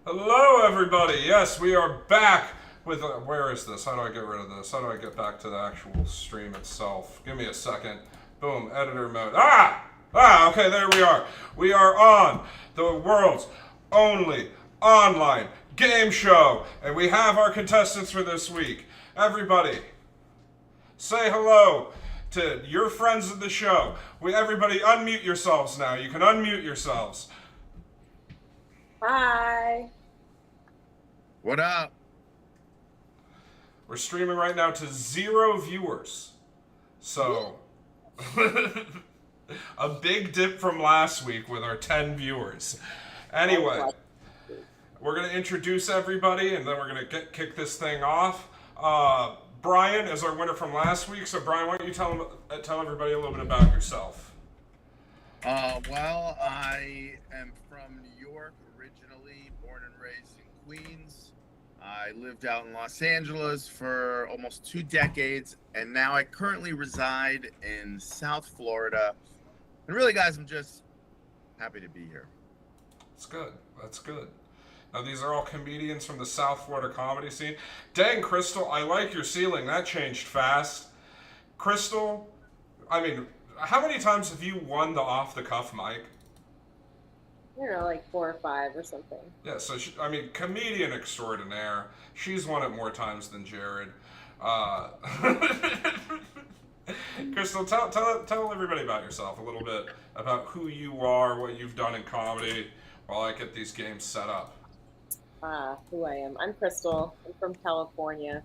Hello, everybody. Yes, we are back with. Where is this? How do I get rid of this? How do I get back to the actual stream itself? Give me a second. Boom, editor mode. Okay, there we are. We are on the world's only online game show, and we have our contestants for this week. Everybody, say hello to your friends of the show. Everybody, unmute yourselves now. You can unmute yourselves. Hi. What up? We're streaming right now to 0 viewers. So, a big dip from last week with our 10 viewers. Anyway, we're going to introduce everybody and then we're going to kick this thing off. Brian is our winner from last week. So, Brian, why don't you tell everybody a little bit about yourself? Well, I am from New York originally, born and raised in Queens. I lived out in Los Angeles for almost 2 decades, and now I currently reside in South Florida. And really, guys, I'm just happy to be here. That's good. That's good. Now, these are all comedians from the South Florida comedy scene. Dang, Crystal, I like your ceiling. That changed fast. Crystal, I mean, how many times have you won the off-the-cuff mic? Like 4 or 5 or something. Yeah, so, comedian extraordinaire. She's won it more times than Jared. Crystal, tell everybody about yourself, a little bit about who you are, what you've done in comedy, while I get these games set up. Who I am. I'm Crystal. I'm from California.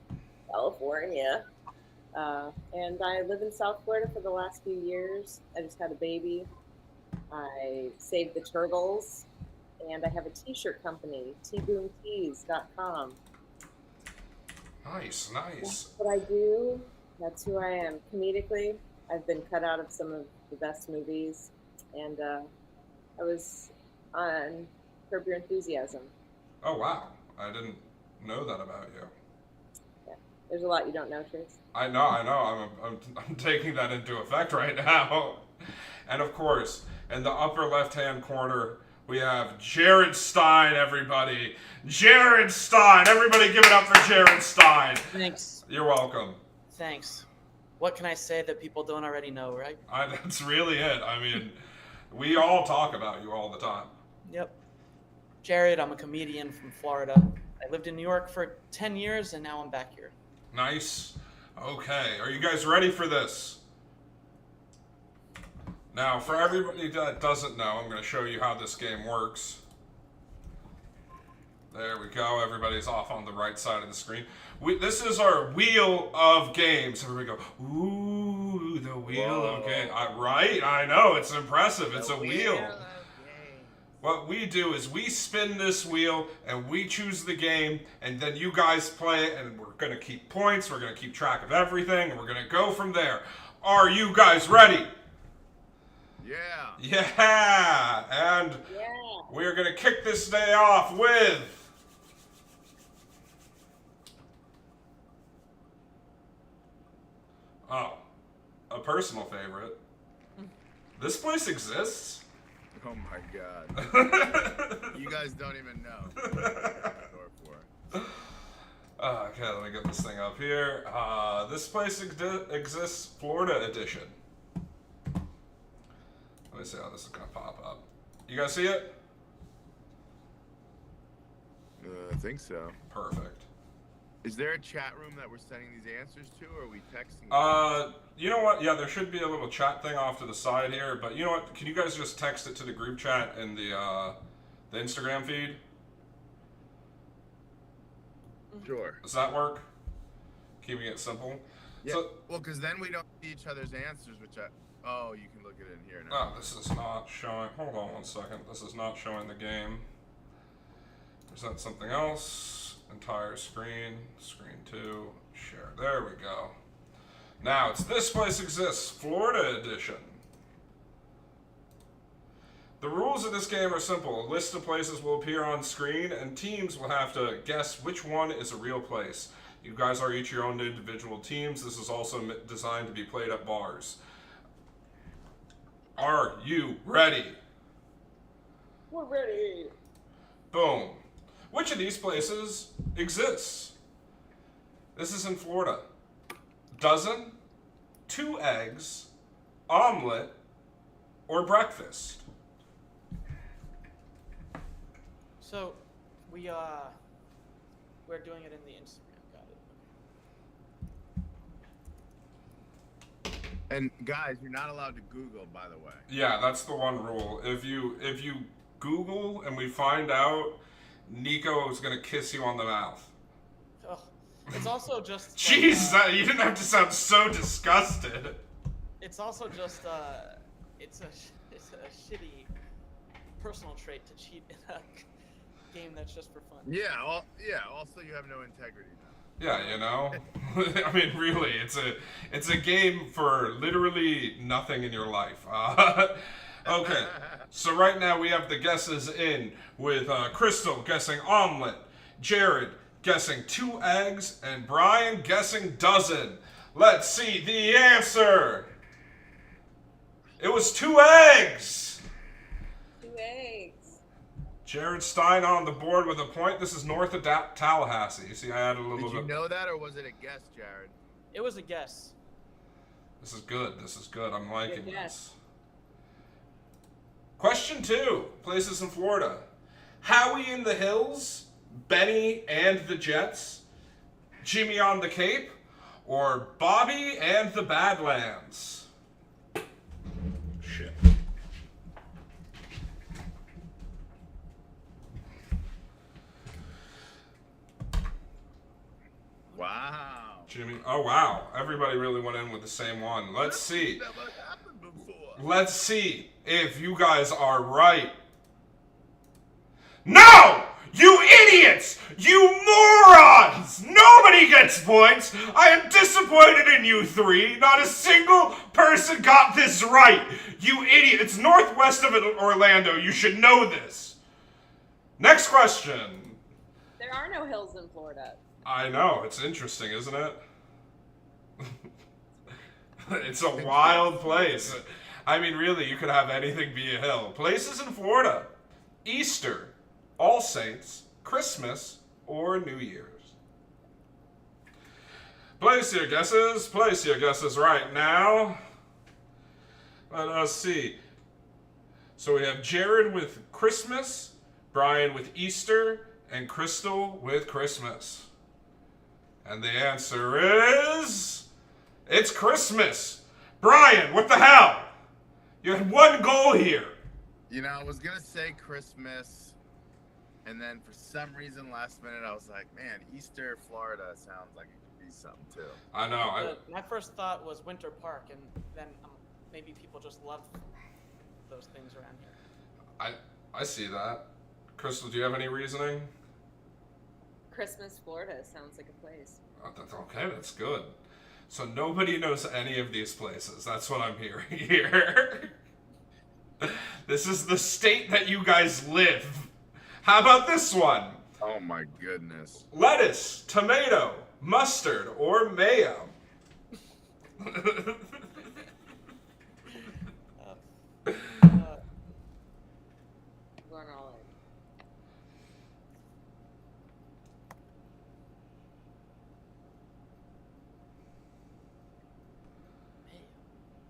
And I live in South Florida for the last few years. I just had a baby. I saved the turtles. And I have a t-shirt company, tboomtees.com. Nice. That's what I do. That's who I am. Comedically, I've been cut out of some of the best movies. And I was on Curb Your Enthusiasm. Oh, wow. I didn't know that about you. Yeah. There's a lot you don't know, Trace. I know. I'm taking that into effect right now. And of course, in the upper left-hand corner, we have Jared Stein, everybody. Jared Stein! Everybody give it up for Jared Stein. Thanks. You're welcome. Thanks. What can I say that people don't already know, right? That's really it. I mean, we all talk about you all the time. Yep. Jared, I'm a comedian from Florida. I lived in New York for 10 years, and now I'm back here. Nice. Okay, are you guys ready for this? Now, for everybody that doesn't know, I'm going to show you how this game works. There we go. Everybody's off on the right side of the screen. This is our wheel of games. Everybody go, ooh, the wheel of games. Right? I know. It's impressive. It's a wheel. What we do is we spin this wheel and we choose the game, and then you guys play it, and we're going to keep points. We're going to keep track of everything, and we're going to go from there. Are you guys ready? Yeah. Yeah. And we're going to kick this day off with a personal favorite. This place exists? Oh my God. You guys don't even know. Okay, let me get this thing up here. This place exists, Florida edition. Let me see how this is going to pop up. You guys see it? I think so. Perfect. Is there a chat room that we're sending these answers to, or are we texting? You know what? Yeah, there should be a little chat thing off to the side here, but you know what? Can you guys just text it to the group chat in the Instagram feed? Sure. Does that work? Keeping it simple? Yeah. So, Well, because then we don't see each other's answers, which oh, you can look at it in here now. oh, this is not showing. Hold on 1 second. This is not showing the game. Present something else. Entire screen. Screen 2. Share. There we go. Now, it's This Place Exists, Florida edition. The rules of this game are simple. A list of places will appear on screen, and teams will have to guess which one is a real place. You guys are each your own individual teams. This is also designed to be played at bars. Are you ready? We're ready. Boom. Which of these places exists? This is in Florida. Dozen, 2 eggs, omelet, or breakfast? So we're doing it in the Instagram. Got it. And guys, you're not allowed to Google, by the way. Yeah, that's the one rule. If you Google and we find out, Nico is gonna kiss you on the mouth. Oh, it's also just. Jeez, you didn't have to sound so disgusted. It's also just it's a shitty personal trait to cheat in a game that's just for fun. Yeah. Also, you have no integrity now. Yeah, you know. I mean, really, it's a game for literally nothing in your life. Okay, so right now we have the guesses in with Crystal guessing omelet, Jared guessing 2 eggs, and Brian guessing dozen. Let's see the answer. It was 2 eggs. 2 eggs. Jared Stein on the board with a point. This is north of Tallahassee. You see, I added a little bit. Did you know that, or was it a guess, Jared? It was a guess. This is good. This is good. I'm liking Good guess. this. Question 2. Places in Florida. Howie in the Hills, Benny and the Jets, Jimmy on the Cape, or Bobby and the Badlands? Shit. Wow. Jimmy. Oh, wow. Everybody really went in with the same one. Let's see. Never happened before. Let's see if you guys are right. No! You idiots! You morons! Nobody gets points! I am disappointed in you 3. Not a single person got this right! You idiot! It's northwest of Orlando. You should know this. Next question. There are no hills in Florida. I know. It's interesting, isn't it? It's a wild place. I mean, really, you could have anything be a hill. Places in Florida. Easter, All Saints, Christmas, or New Year's. Place your guesses. Place your guesses right now. Let us see. So we have Jared with Christmas, Brian with Easter, and Crystal with Christmas. And the answer is... it's Christmas. Brian, what the hell? You had 1 goal here. You know, I was gonna say Christmas, and then for some reason last minute I was like, man, Easter, Florida sounds like it could be something too. I know. My first thought was Winter Park, and then maybe people just love those things around here. I see that. Crystal, do you have any reasoning? Christmas, Florida sounds like a place. Oh, okay, that's good. So nobody knows any of these places. That's what I'm hearing here. This is the state that you guys live. How about this one? Oh my goodness. Lettuce, tomato, mustard, or mayo? I'm going all in.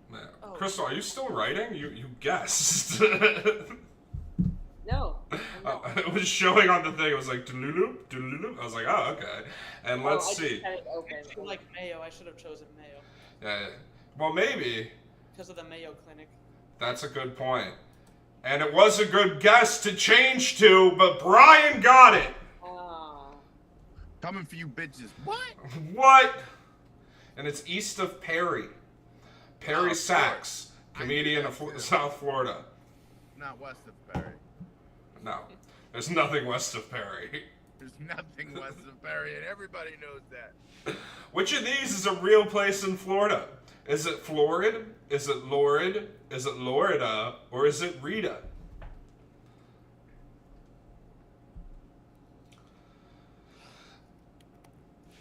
Man. Oh. Crystal, are you still writing? You guessed. No. I'm not. It was showing on the thing. It was like, doodle-loop, doodle-loop. I was like, oh, okay. And let's I see. just had it open. I like Mayo. I should have chosen Mayo Well, maybe. because of the Mayo Clinic. That's a good point. And it was a good guess to change to, but Brian got it. Ah. Coming for you bitches. What? What? And it's east of Perry. Perry Oh, Sachs, I comedian knew of that, too. South Florida. Not west of Perry. No, there's nothing west of Perry. There's nothing west of Perry, and everybody knows that. Which of these is a real place in Florida? Is it Florid? Is it Lorid? Is it Lorida? Or is it Rita?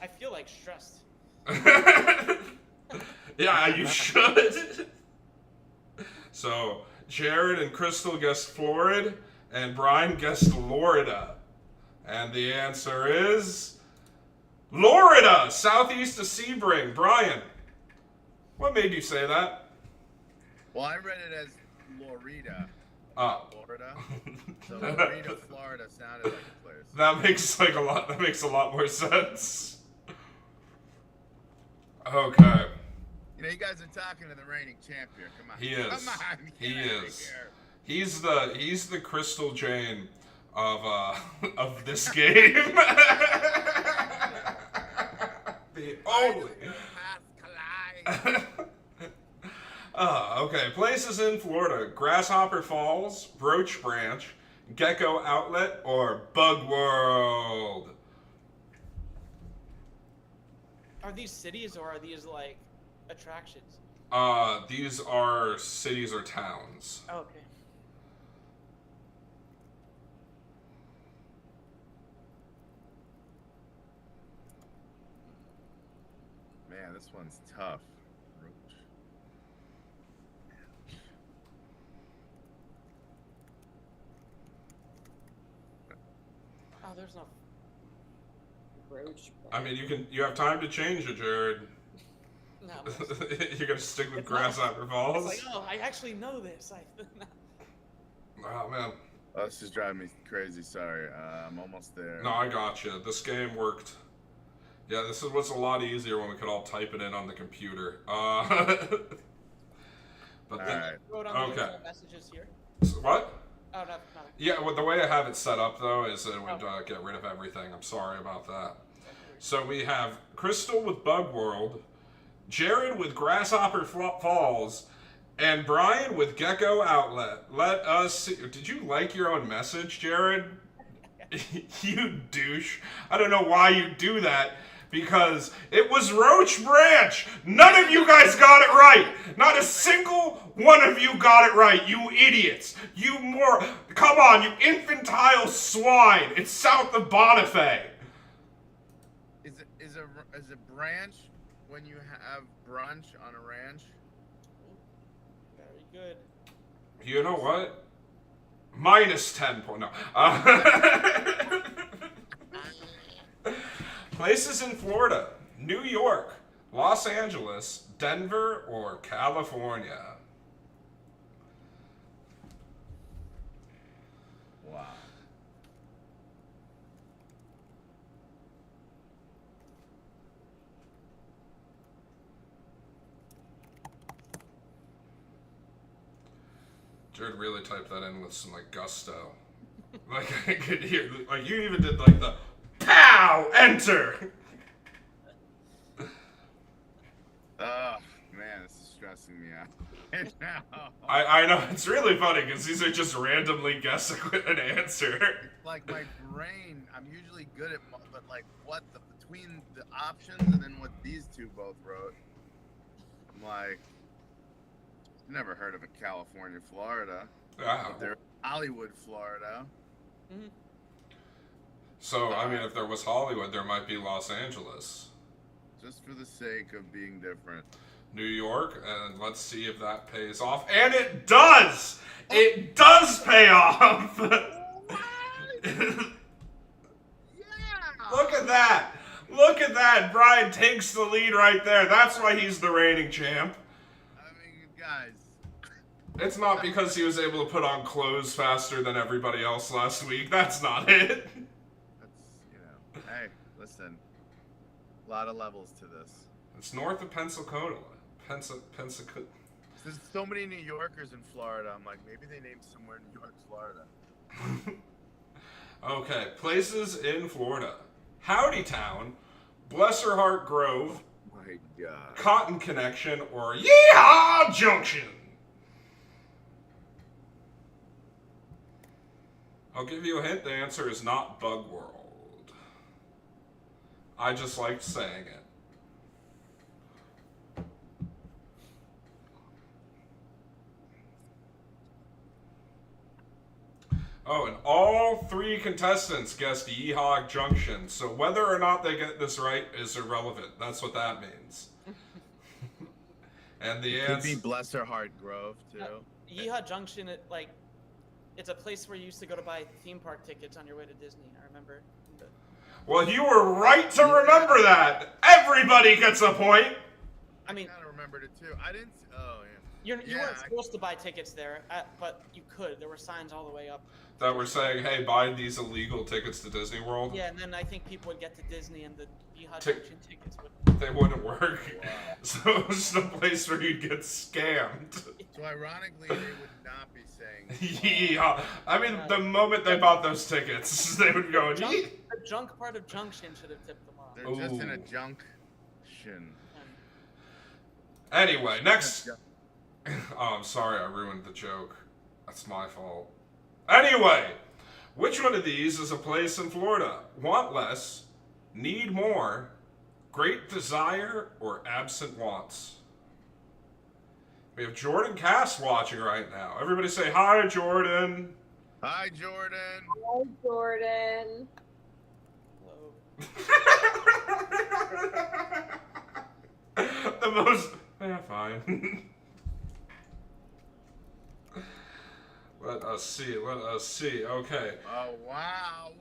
I feel like stressed. Yeah, you should. So, Jared and Crystal guessed Florid, and Brian guessed Lorida. And the answer is Florida, southeast of Sebring. Brian, what made you say that? Well, I read it as Florida. Oh. Florida. So Florida, Florida sounded like a place. That makes a lot more sense. Okay. You know, you guys are talking to the reigning champion. Come on. He is. Come on. He Get out of is. here. He's the Crystal Jane of this game. The only. Okay. Places in Florida: Grasshopper Falls, Roach Branch, Gecko Outlet, or Bug World. Are these cities or are these like attractions? These are cities or towns. Oh, okay. Man, this one's tough. Roach. Oh, there's no. Roach. I mean, you have time to change it, Jared. No. You're gonna stick with It's not- Grasshopper Falls? It's like, oh, I actually know this. Oh man. Oh, this is driving me crazy. Sorry. I'm almost there. No, I got you. This game worked. Yeah, this was a lot easier when we could all type it in on the computer. But All then, right. Wrote on Okay. the messages here. what? Oh, no. Yeah, well, the way I have it set up though is it would get rid of everything. I'm sorry about that. So we have Crystal with Bug World, Jared with Grasshopper Falls, and Brian with Gecko Outlet. Let us see. Did you like your own message, Jared? You douche. I don't know why you do that, because it was Roach Branch. None of you guys got it right. Not a single one of you got it right, you idiots. Come on, you infantile swine. It's south of Bonifay. Is a branch when you have brunch on a ranch? Very good. You know what? Minus 10 points. No. Places in Florida: New York, Los Angeles, Denver, or California. Wow. Jared really typed that in with some gusto. Like I could hear, you even did the POW! Enter! Oh, man, this is stressing me out. I know, it's really funny because these are just randomly guessing with an answer. Like my brain, I'm usually good at, but between the options and then what these two both wrote, I'm like, never heard of a California, Florida. Wow. But there's Hollywood, Florida. Mm-hmm. So, I mean, if there was Hollywood, there might be Los Angeles. Just for the sake of being different. New York, and let's see if that pays off. And it does! It does pay off! Yeah! Look at that! Look at that! Brian takes the lead right there. That's why he's the reigning champ. I mean, guys. It's not because he was able to put on clothes faster than everybody else last week. That's not it. That's, hey, listen. A lot of levels to this. It's north of Pensacola. Pensacola. There's so many New Yorkers in Florida. I'm like, maybe they named somewhere New York, Florida. Okay, places in Florida: Howdy Town, Blesser Heart Grove, My God. Cotton Connection, or Yeehaw Junction. I'll give you a hint. The answer is not Bug World. I just liked saying it. Oh, and all three contestants guessed Yeehaw Junction, so whether or not they get this right is irrelevant. That's what that means. And the Could be answer... Blesser Heart Grove, too. Yeehaw Junction, It's a place where you used to go to buy theme park tickets on your way to Disney. I remember. Well, you were right to remember that. Everybody gets a point. I mean, kind of remembered it too. I didn't. Oh you yeah. weren't supposed to buy tickets there, but you could. There were signs all the way up. That were saying, hey, buy these illegal tickets to Disney World. Yeah, and then I think people would get to Disney and the Beehive Tick- Junction tickets would. They wouldn't work. So it was the place where you'd get scammed. So ironically, they would not be saying. Yeah. I mean, the moment they bought those tickets, they would go, The junk part of Junction should have tipped them off. They're just in a Ooh. junction. Anyway, next. Oh, I'm sorry, I ruined the joke. That's my fault. Anyway, which one of these is a place in Florida? Want less, need more, great desire, or absent wants? We have Jordan Cass watching right now. Everybody say hi, Jordan. Hi, Jordan. Hi, Jordan. Hello. The most. Yeah, fine. Let us see. Okay. Oh wow.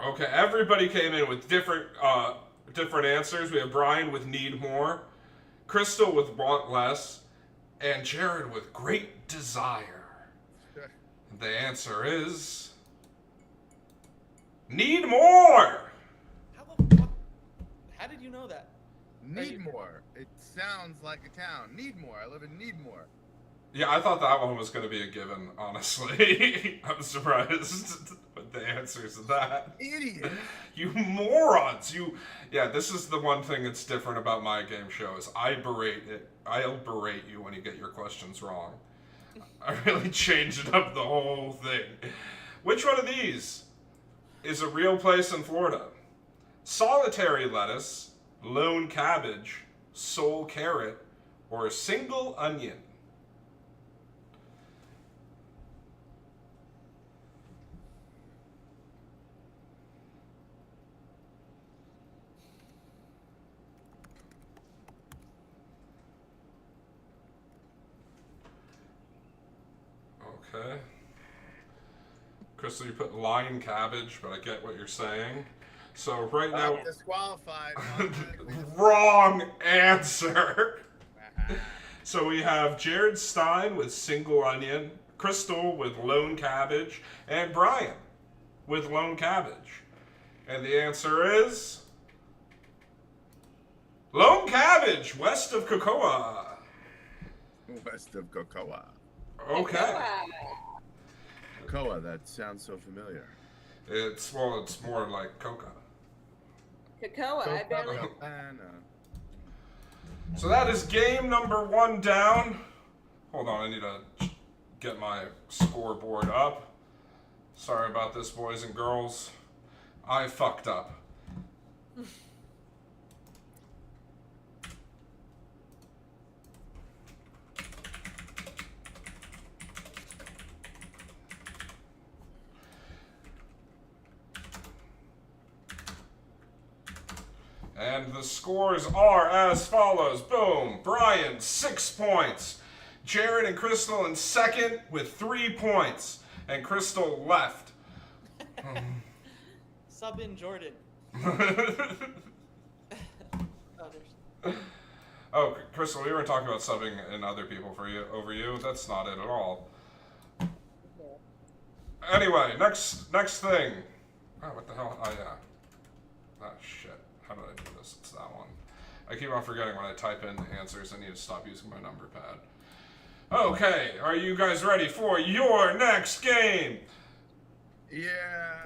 Okay. Everybody came in with different answers. We have Brian with need more, Crystal with want less, and Jared with great desire. The answer is need more. How the fuck? How did you know that? Need more. It sounds like a town. Need more. I live in Needmore. Yeah, I thought that one was going to be a given, honestly. I'm surprised with the answers to that. Idiot. You morons! Yeah, this is the one thing that's different about my game show is I'll berate you when you get your questions wrong. I really changed up the whole thing. Which one of these is a real place in Florida? Solitary lettuce, lone cabbage, sole carrot, or single onion? Okay. Crystal, you put lion cabbage, but I get what you're saying. So right now, Disqualified. wrong answer. So we have Jared Stein with single onion, Crystal with lone cabbage, and Brian with lone cabbage. And the answer is lone cabbage, west of Cocoa. West of Cocoa. Okay. Cocoa, that sounds so familiar. It's more like coca. Cocoa, I barely. So that is game number 1 down. Hold on, I need to get my scoreboard up. Sorry about this, boys and girls. I fucked up. And the scores are as follows. Boom. Brian, 6 points. Jared and Crystal in second with 3 points. And Crystal left. Sub in Jordan. Oh, Crystal, we were talking about subbing in other people over you. That's not it at all. Anyway, next thing. Oh, what the hell? Oh, yeah. Oh, shit. How did I do this? It's that one. I keep on forgetting when I type in answers. I need to stop using my number pad. Okay, are you guys ready for your next game? Yeah.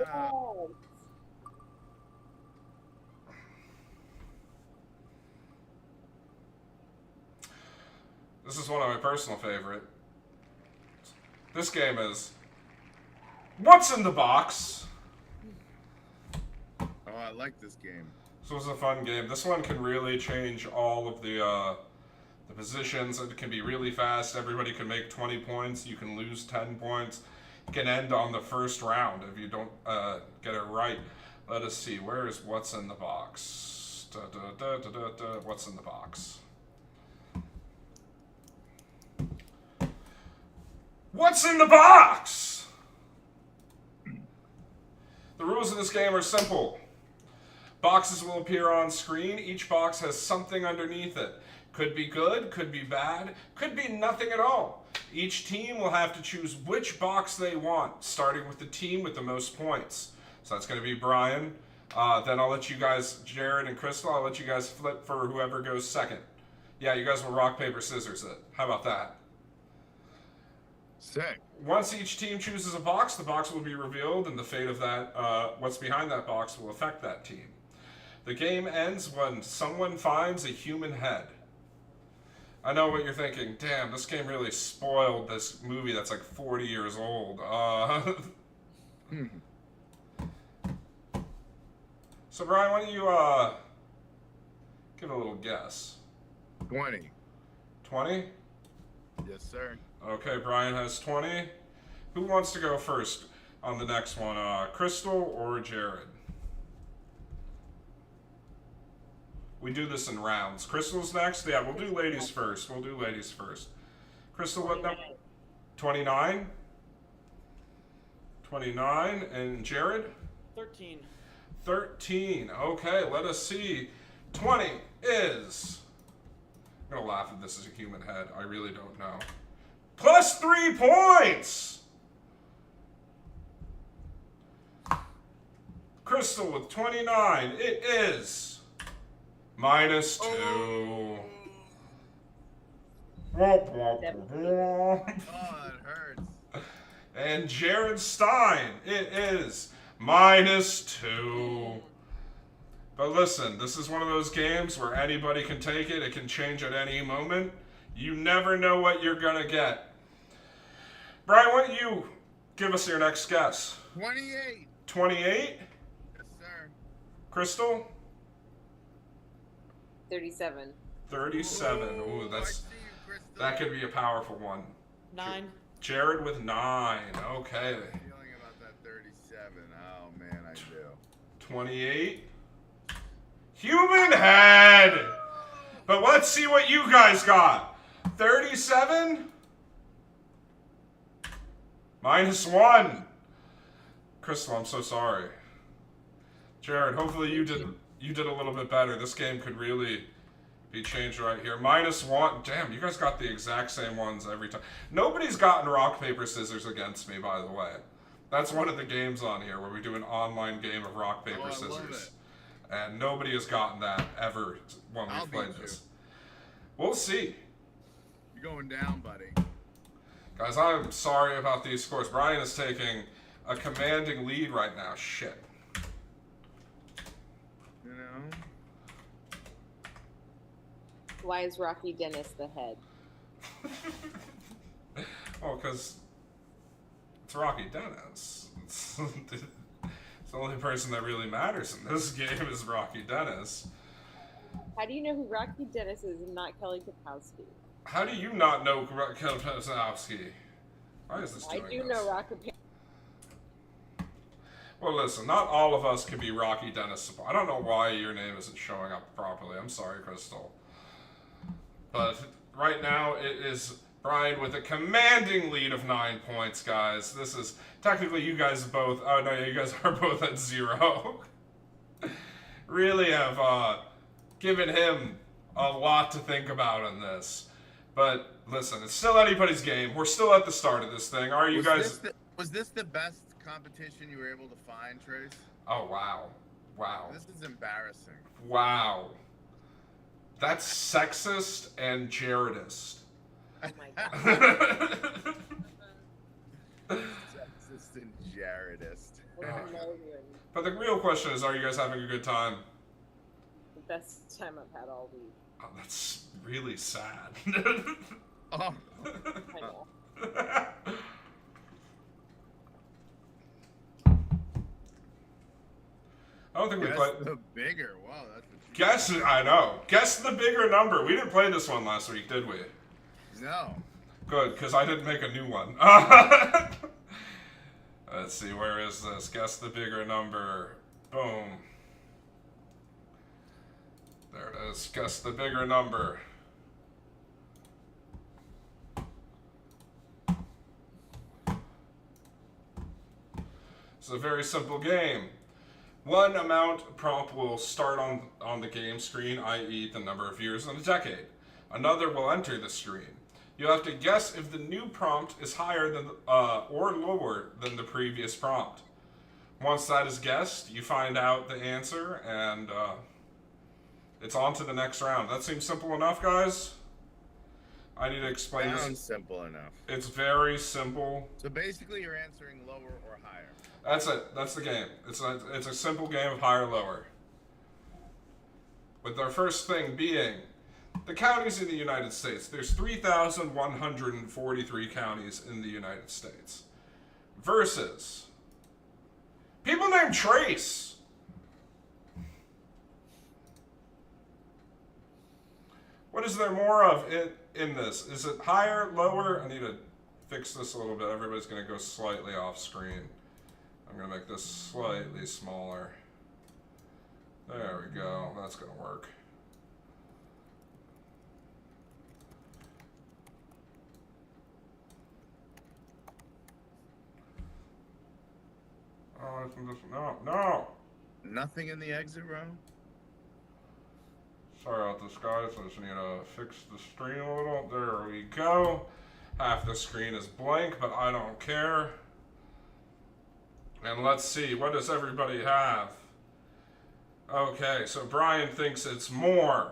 This is one of my personal favorite. This game is What's in the Box? Oh, I like this game. This was a fun game. This one can really change all of the positions. It can be really fast. Everybody can make 20 points. You can lose 10 points. It can end on the first round if you don't get it right. Let us see. Where is What's in the Box? What's in the box? What's in the box? The rules of this game are simple. Boxes will appear on screen. Each box has something underneath it. Could be good, could be bad, could be nothing at all. Each team will have to choose which box they want, starting with the team with the most points. So that's going to be Brian. Then I'll let you guys, Jared and Crystal, I'll let you guys flip for whoever goes second. Yeah, you guys will rock, paper, scissors it. How about that? Sick. Once each team chooses a box, the box will be revealed, and the fate of that, what's behind that box will affect that team. The game ends when someone finds a human head. I know what you're thinking. Damn, this game really spoiled this movie that's like 40 years old. So Brian, why don't you give a little guess? 20. 20? Yes, sir. Okay, Brian has 20. Who wants to go first on the next one? Crystal or Jared? We do this in rounds. Crystal's next? Yeah, we'll do ladies first. Crystal, what number? 29? 29. And Jared? 13. 13. Okay, let us see. 20 is... I'm going to laugh if this is a human head. I really don't know. Plus 3 points! Crystal with 29. It is... minus 2. Oh, Womp, womp, womp. it hurts. And Jared Stein, it is minus 2. But listen, this is one of those games where anybody can take it. It can change at any moment. You never know what you're going to get. Brian, why don't you give us your next guess? 28. 28? Yes, sir. Crystal? 37. 37. Ooh, I see you, Crystal. that could be a powerful one. 9. Jared with 9. Okay. I have a feeling about that 37. Oh, man, I do. 28. Human head! But let's see what you guys got. 37? Minus 1. Crystal, I'm so sorry. Jared, hopefully you did a little bit better. This game could really be changed right here. Minus 1. Damn, you guys got the exact same ones every time. Nobody's gotten rock, paper, scissors against me, by the way. That's one of the games on here where we do an online game of rock, paper, I love scissors. it. And nobody has gotten that ever when I'll we've played beat this. We'll see. You're going down, buddy. Guys, I'm sorry about these scores. Brian is taking a commanding lead right now. Shit. You know? Why is Rocky Dennis the head? Well, because it's Rocky Dennis. It's the only person that really matters in this game is Rocky Dennis. How do you know who Rocky Dennis is and not Kelly Kapowski? How do you not know Kelly Kapowski? Why is this I doing do this? know Rocky. Well, listen, not all of us can be Rocky Dennis. I don't know why your name isn't showing up properly. I'm sorry, Crystal. But right now, it is Brian with a commanding lead of 9 points, guys. This is technically you guys both. Oh no, you guys are both at 0. Really have given him a lot to think about in this. But listen, it's still anybody's game. We're still at the start of this thing. Are you guys? Was this the best competition you were able to find, Trace? Oh wow, wow, This is embarrassing. wow. That's sexist and Jaredist. Oh my god. Sexist and Jaredist. What a million. But the real question is, are you guys having a good time? The best time I've had all week. Oh, that's really sad. Oh, I know. I don't think we guess played. the bigger. Wow, that's what you Guess, I know. Guess the bigger number. We didn't play this one last week, did we? No. Good, because I didn't make a new one. Let's see, where is this? Guess the bigger number. Boom. There it is. Guess the bigger number. It's a very simple game. One amount prompt will start on the game screen, i.e. the number of years in a decade. Another will enter the screen. You have to guess if the new prompt is higher than or lower than the previous prompt. Once that is guessed, you find out the answer, and it's on to the next round. That seems simple enough, guys? I need to explain this. Sounds simple enough. It's very simple. So basically, you're answering lower or higher. That's it. That's the game. It's a simple game of higher lower. With our first thing being the counties in the United States. There's 3,143 counties in the United States. Versus people named Trace. What is there more of in this? Is it higher, lower? I need to fix this a little bit. Everybody's going to go slightly off screen. I'm going to make this slightly smaller. There we go. That's going to work. Oh, no. Nothing in the exit row? Sorry about this, guys. I just need to fix the screen a little. There we go. Half the screen is blank, but I don't care. And let's see, what does everybody have? Okay, so Brian thinks it's more.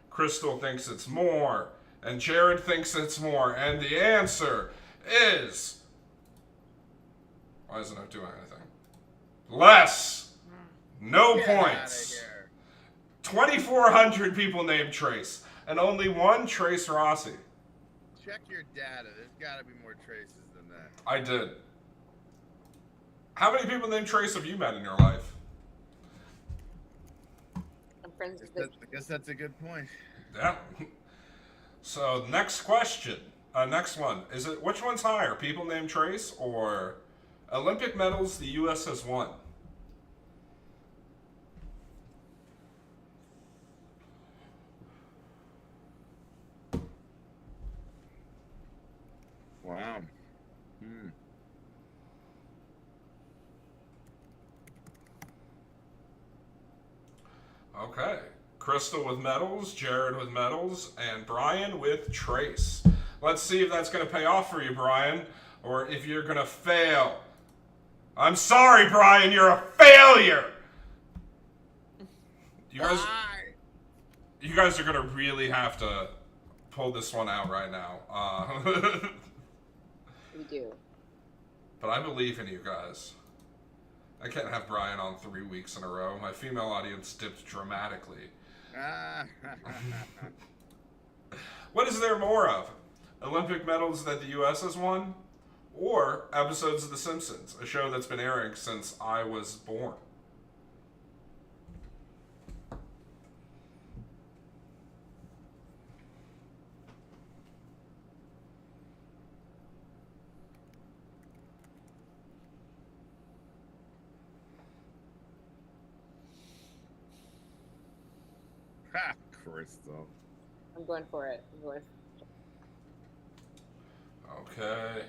Crystal thinks it's more. And Jared thinks it's more. And the answer is... Why isn't it doing anything? Less. No Get points. outta here. 2,400 people named Trace. And only one Trace Rossi. Check your data. There's got to be more traces than that. I did. How many people named Trace have you met in your life? I'm friends with I guess that's a good point. Yeah. So next question, next one is it which one's higher, people named Trace or Olympic medals the U.S. has won? Wow. Okay. Crystal with medals, Jared with medals, and Brian with Trace. Let's see if that's going to pay off for you, Brian, or if you're going to fail. I'm sorry, Brian, you're a failure. You guys are going to really have to pull this one out right now. We do. But I believe in you guys. I can't have Brian on 3 weeks in a row. My female audience dipped dramatically. What is there more of? Olympic medals that the U.S. has won? Or episodes of The Simpsons, a show that's been airing since I was born? Crystal. I'm going for it. Okay.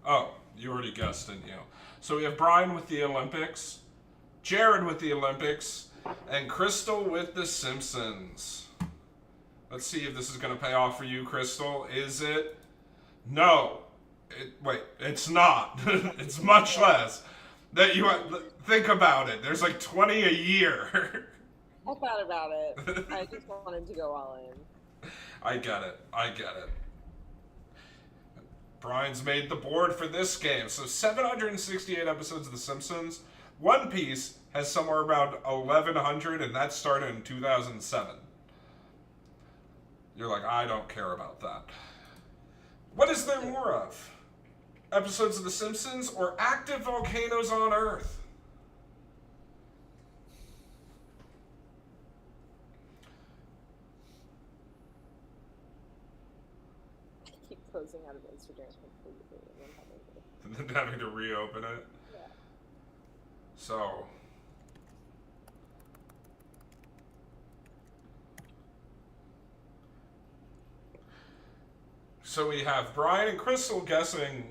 Oh, you already guessed, didn't you? So we have Brian with the Olympics, Jared with the Olympics, and Crystal with The Simpsons. Let's see if this is going to pay off for you, Crystal. Is it? No. Wait, it's not. It's much less. That you think about it. There's like 20 a year. I thought about it. I just wanted to go all in. I get it. Brian's made the board for this game. So 768 episodes of The Simpsons. One Piece has somewhere around 1,100, and that started in 2007. You're like, I don't care about that. What is there more of? Episodes of The Simpsons or active volcanoes on Earth? Closing out of Instagram completely and then Having to reopen it. Yeah. So we have Brian and Crystal guessing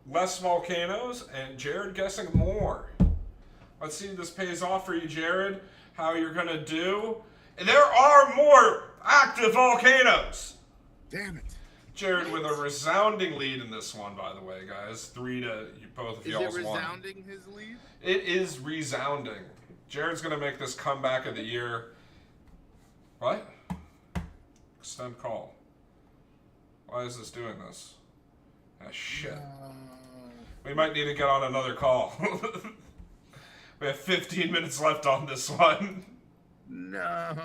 less volcanoes, and Jared guessing more. Let's see if this pays off for you, Jared. How you're gonna do? There are more active volcanoes. Damn it. Jared with a resounding lead in this one, by the way, guys. 3 to both of y'all's Is it one. resounding his lead? It is resounding. Jared's gonna make this comeback of the year. What? Extend call. Why is this doing this? Ah, shit. We might need to get on another call. We have 15 minutes left on this one. No.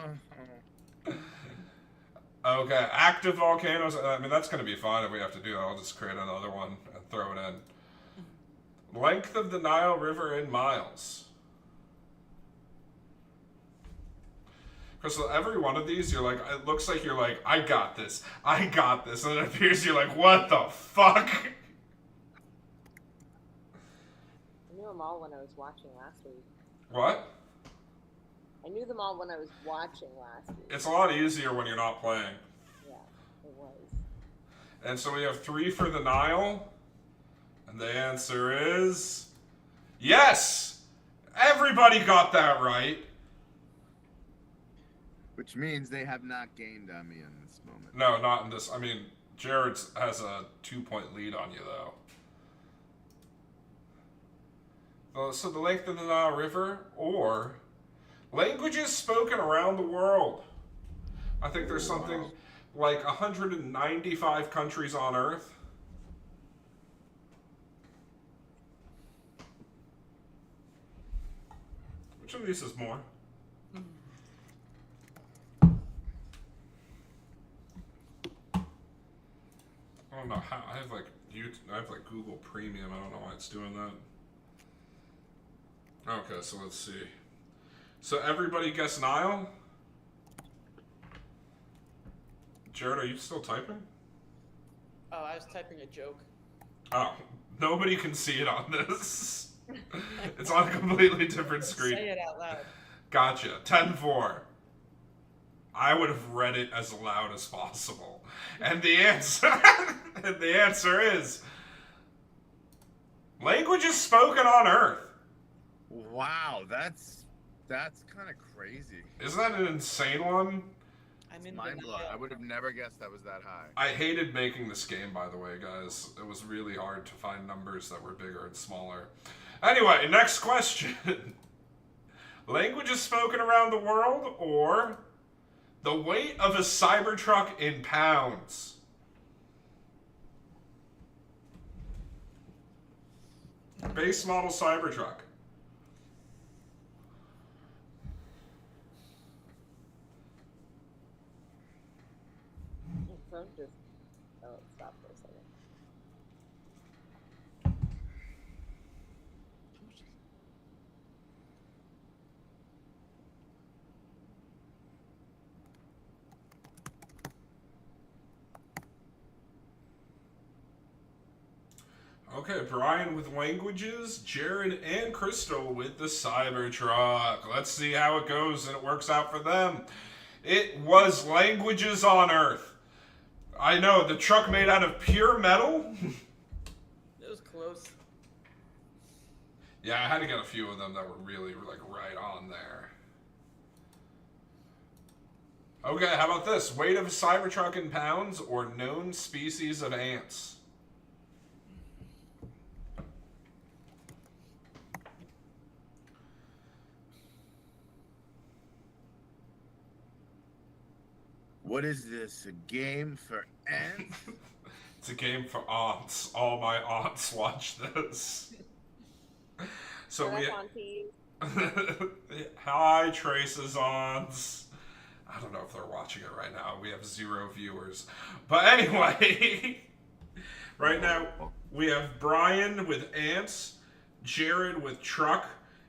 Okay, active volcanoes. I mean, that's going to be fine if we have to do that. I'll just create another one and throw it in. Length of the Nile River in miles. Crystal, every one of these, you're like, it looks like you're like, I got this. And it appears you're like, what the fuck? I knew them all when I was watching last week. What? I knew them all when I was watching last week. It's a lot easier when you're not playing. Yeah, it was. And so we have 3 for the Nile. And the answer is... yes! Everybody got that right. Which means they have not gained on me in this moment. No, not in this. I mean, Jared has a 2-point lead on you, though. So the length of the Nile River, or languages spoken around the world. I think there's something like 195 countries on Earth. Which of these is more? I don't know how. I have like Google Premium. I don't know why it's doing that. Okay, so let's see. So everybody guess Nile? Jared, are you still typing? Oh, I was typing a joke. Oh, nobody can see it on this. It's on a completely different screen. Say it out loud. Gotcha. 10-4. I would have read it as loud as possible. And the answer is languages spoken on Earth. Wow, that's kind of crazy. Isn't that an insane one? I'm in Mind blown. I would have never guessed that was that high. I hated making this game, by the way, guys. It was really hard to find numbers that were bigger and smaller. Anyway, next question. Languages spoken around the world, or the weight of a Cybertruck in pounds? Base model Cybertruck. So just, oh, stop for a second. Okay, Brian with languages, Jared and Crystal with the Cybertruck. Let's see how it goes and it works out for them. It was languages on Earth. I know, the truck made out of pure metal. It was close. Yeah, I had to get a few of them that were really like right on there. Okay, how about this? Weight of a Cybertruck in pounds or known species of ants? What is this? A game for ants? It's a game for aunts. All my aunts watch this. So Shut we. up, Auntie. Hi, Trace's aunts. I don't know if they're watching it right now. We have 0 viewers. But anyway, right now we have Brian with ants, Jared with truck,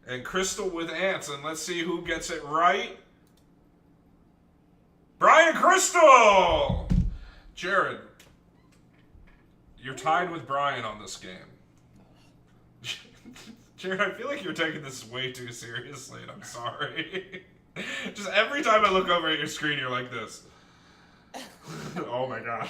and Crystal with ants. And let's see who gets it right. Brian Crystal! Jared, you're tied with Brian on this game. Jared, I feel like you're taking this way too seriously, and I'm sorry. Just every time I look over at your screen, you're like this. Oh my god.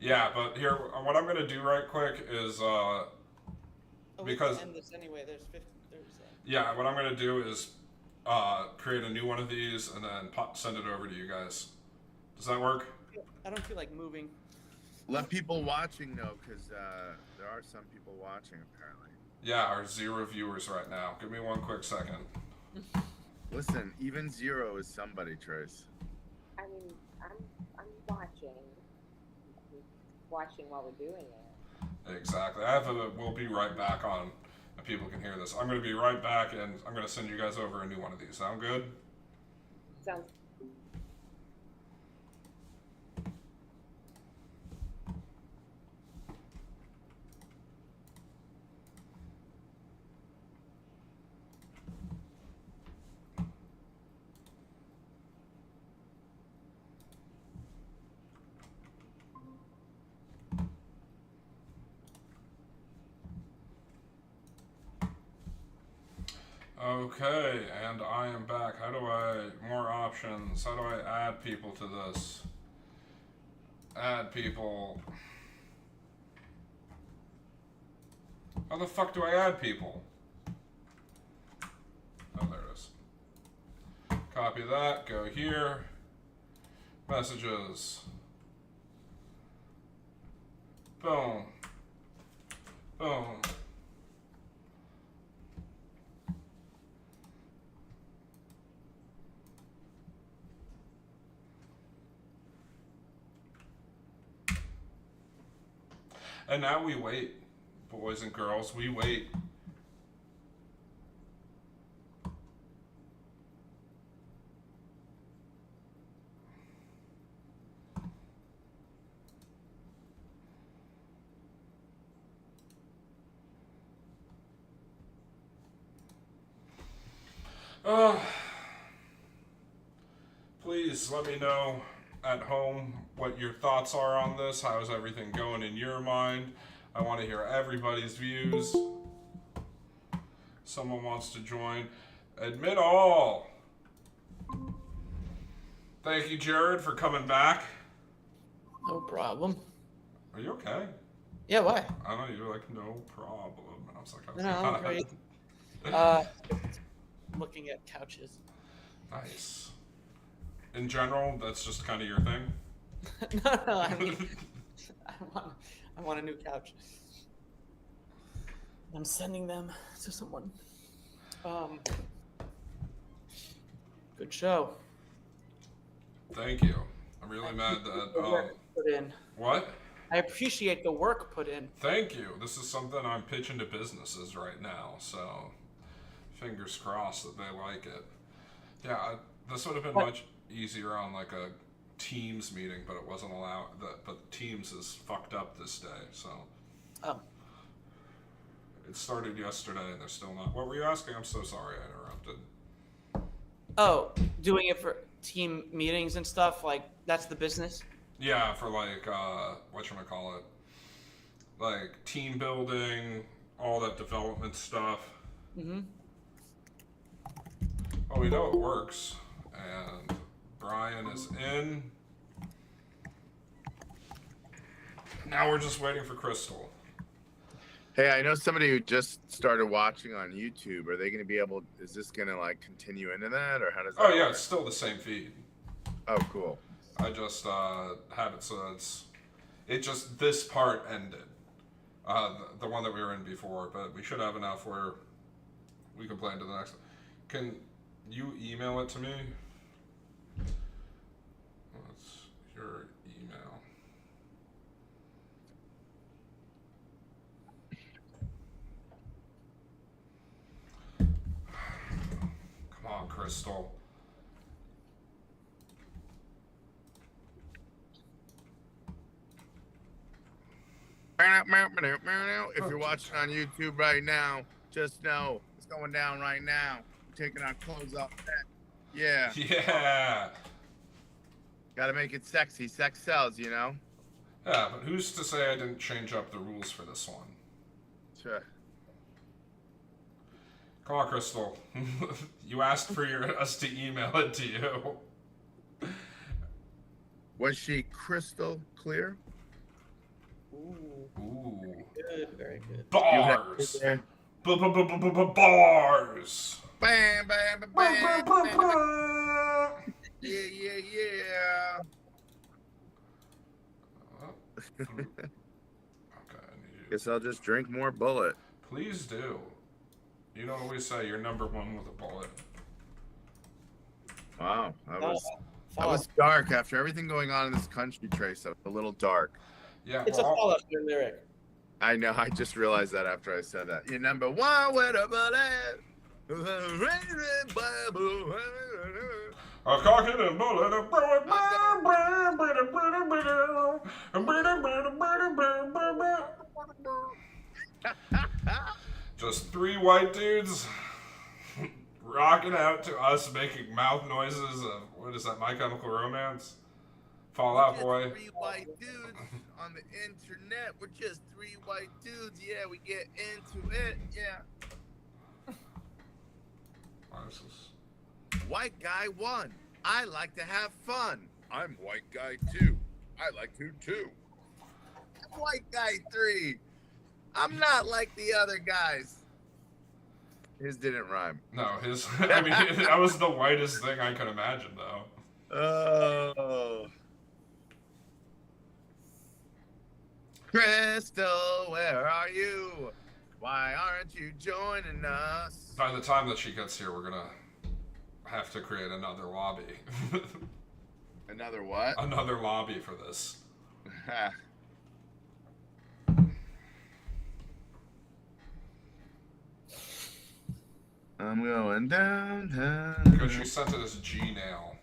Yeah, but here, what I'm gonna do right quick is Oh, we because can end this anyway. There's 50. There's. yeah, what I'm gonna do is create a new one of these and then send it over to you guys. Does that work? I don't feel like moving. Let people watching know, because there are some people watching apparently. Yeah, our 0 viewers right now. Give me one quick second. Listen, even 0 is somebody, Trace. I mean, I'm watching while we're doing it. Exactly. We'll be right back on, and people can hear this. I'm gonna be right back, and I'm gonna send you guys over a new one of these. Sound good? Sounds. Okay, and I am back. How do more options? How do I add people to this? Add people. How the fuck do I add people? Oh, there it is. Copy that, go here. Messages. Boom. Boom. And now we wait, boys and girls, we wait. Please let me know at home what your thoughts are on this. How is everything going in your mind? I want to hear everybody's views. Someone wants to join. Admit all. Thank you, Jared, for coming back. No problem. Are you okay? Yeah, why? I know you were like, no problem. And I was like, No, I'm great. Looking at couches. Nice. In general, that's just kind of your thing? No, I mean, I want a new couch. I'm sending them to someone. Good show. Thank you. I'm really mad that. Put in. What? I appreciate the work put in. Thank you. This is something I'm pitching to businesses right now, so fingers crossed that they like it. Yeah, this would have been much easier on like a Teams meeting, but it wasn't allowed. But Teams is fucked up this day, so. It started yesterday, and they're still not. What were you asking? I'm so sorry I interrupted. Oh, doing it for team meetings and stuff, like that's the business? Yeah, for like whatchamacallit, like team building, all that development stuff. Mm-hmm. Well, we know it works, and Brian is in. Now we're just waiting for Crystal. Hey, I know somebody who just started watching on YouTube. Are they going to be able? Is this going to like continue into that, or how does that? Oh yeah, work? it's still the same feed. Oh, cool. I just have it so it just this part ended, the one that we were in before, but we should have enough where we can play into the next. Can you email it to me? What's your email? Come on, Crystal. If you're watching on YouTube right now, just know it's going down right now. We're taking our clothes off. Yeah. Yeah. Got to make it sexy. Sex sells, you know? Yeah, but who's to say I didn't change up the rules for this one? Sure. Come on, Crystal. You asked for us to email it to you. Was she crystal clear? Ooh. Good, very good. Bars. Bars. Bam, bam, bam, bam, bam. Yeah. Okay, I need you. Guess I'll just drink more bullet. Please do. You know what we say, you're number one with a bullet. Wow, that was dark. After everything going on in this country, Trace, a little dark. Yeah, It's a Fallout Boy lyric. I know. I just realized that after I said that. You're number one with a bullet. A cocky and bullet. Just three white dudes rocking out to us, making mouth noises of, what is that, My Chemical Romance? Fall Out Boy. Three white dudes on the internet. We're just three white dudes. Yeah, we get into it. Yeah. White guy 1. I like to have fun. I'm white guy 2. I like to too. White guy 3. I'm not like the other guys. His didn't rhyme. No, his, I mean, that was the whitest thing I could imagine, though. Oh. Crystal, where are you? Why aren't you joining us? By the time that she gets here, we're gonna have to create another lobby. Another what? Another lobby for this. I'm going downtown. Because she sent it as Gmail.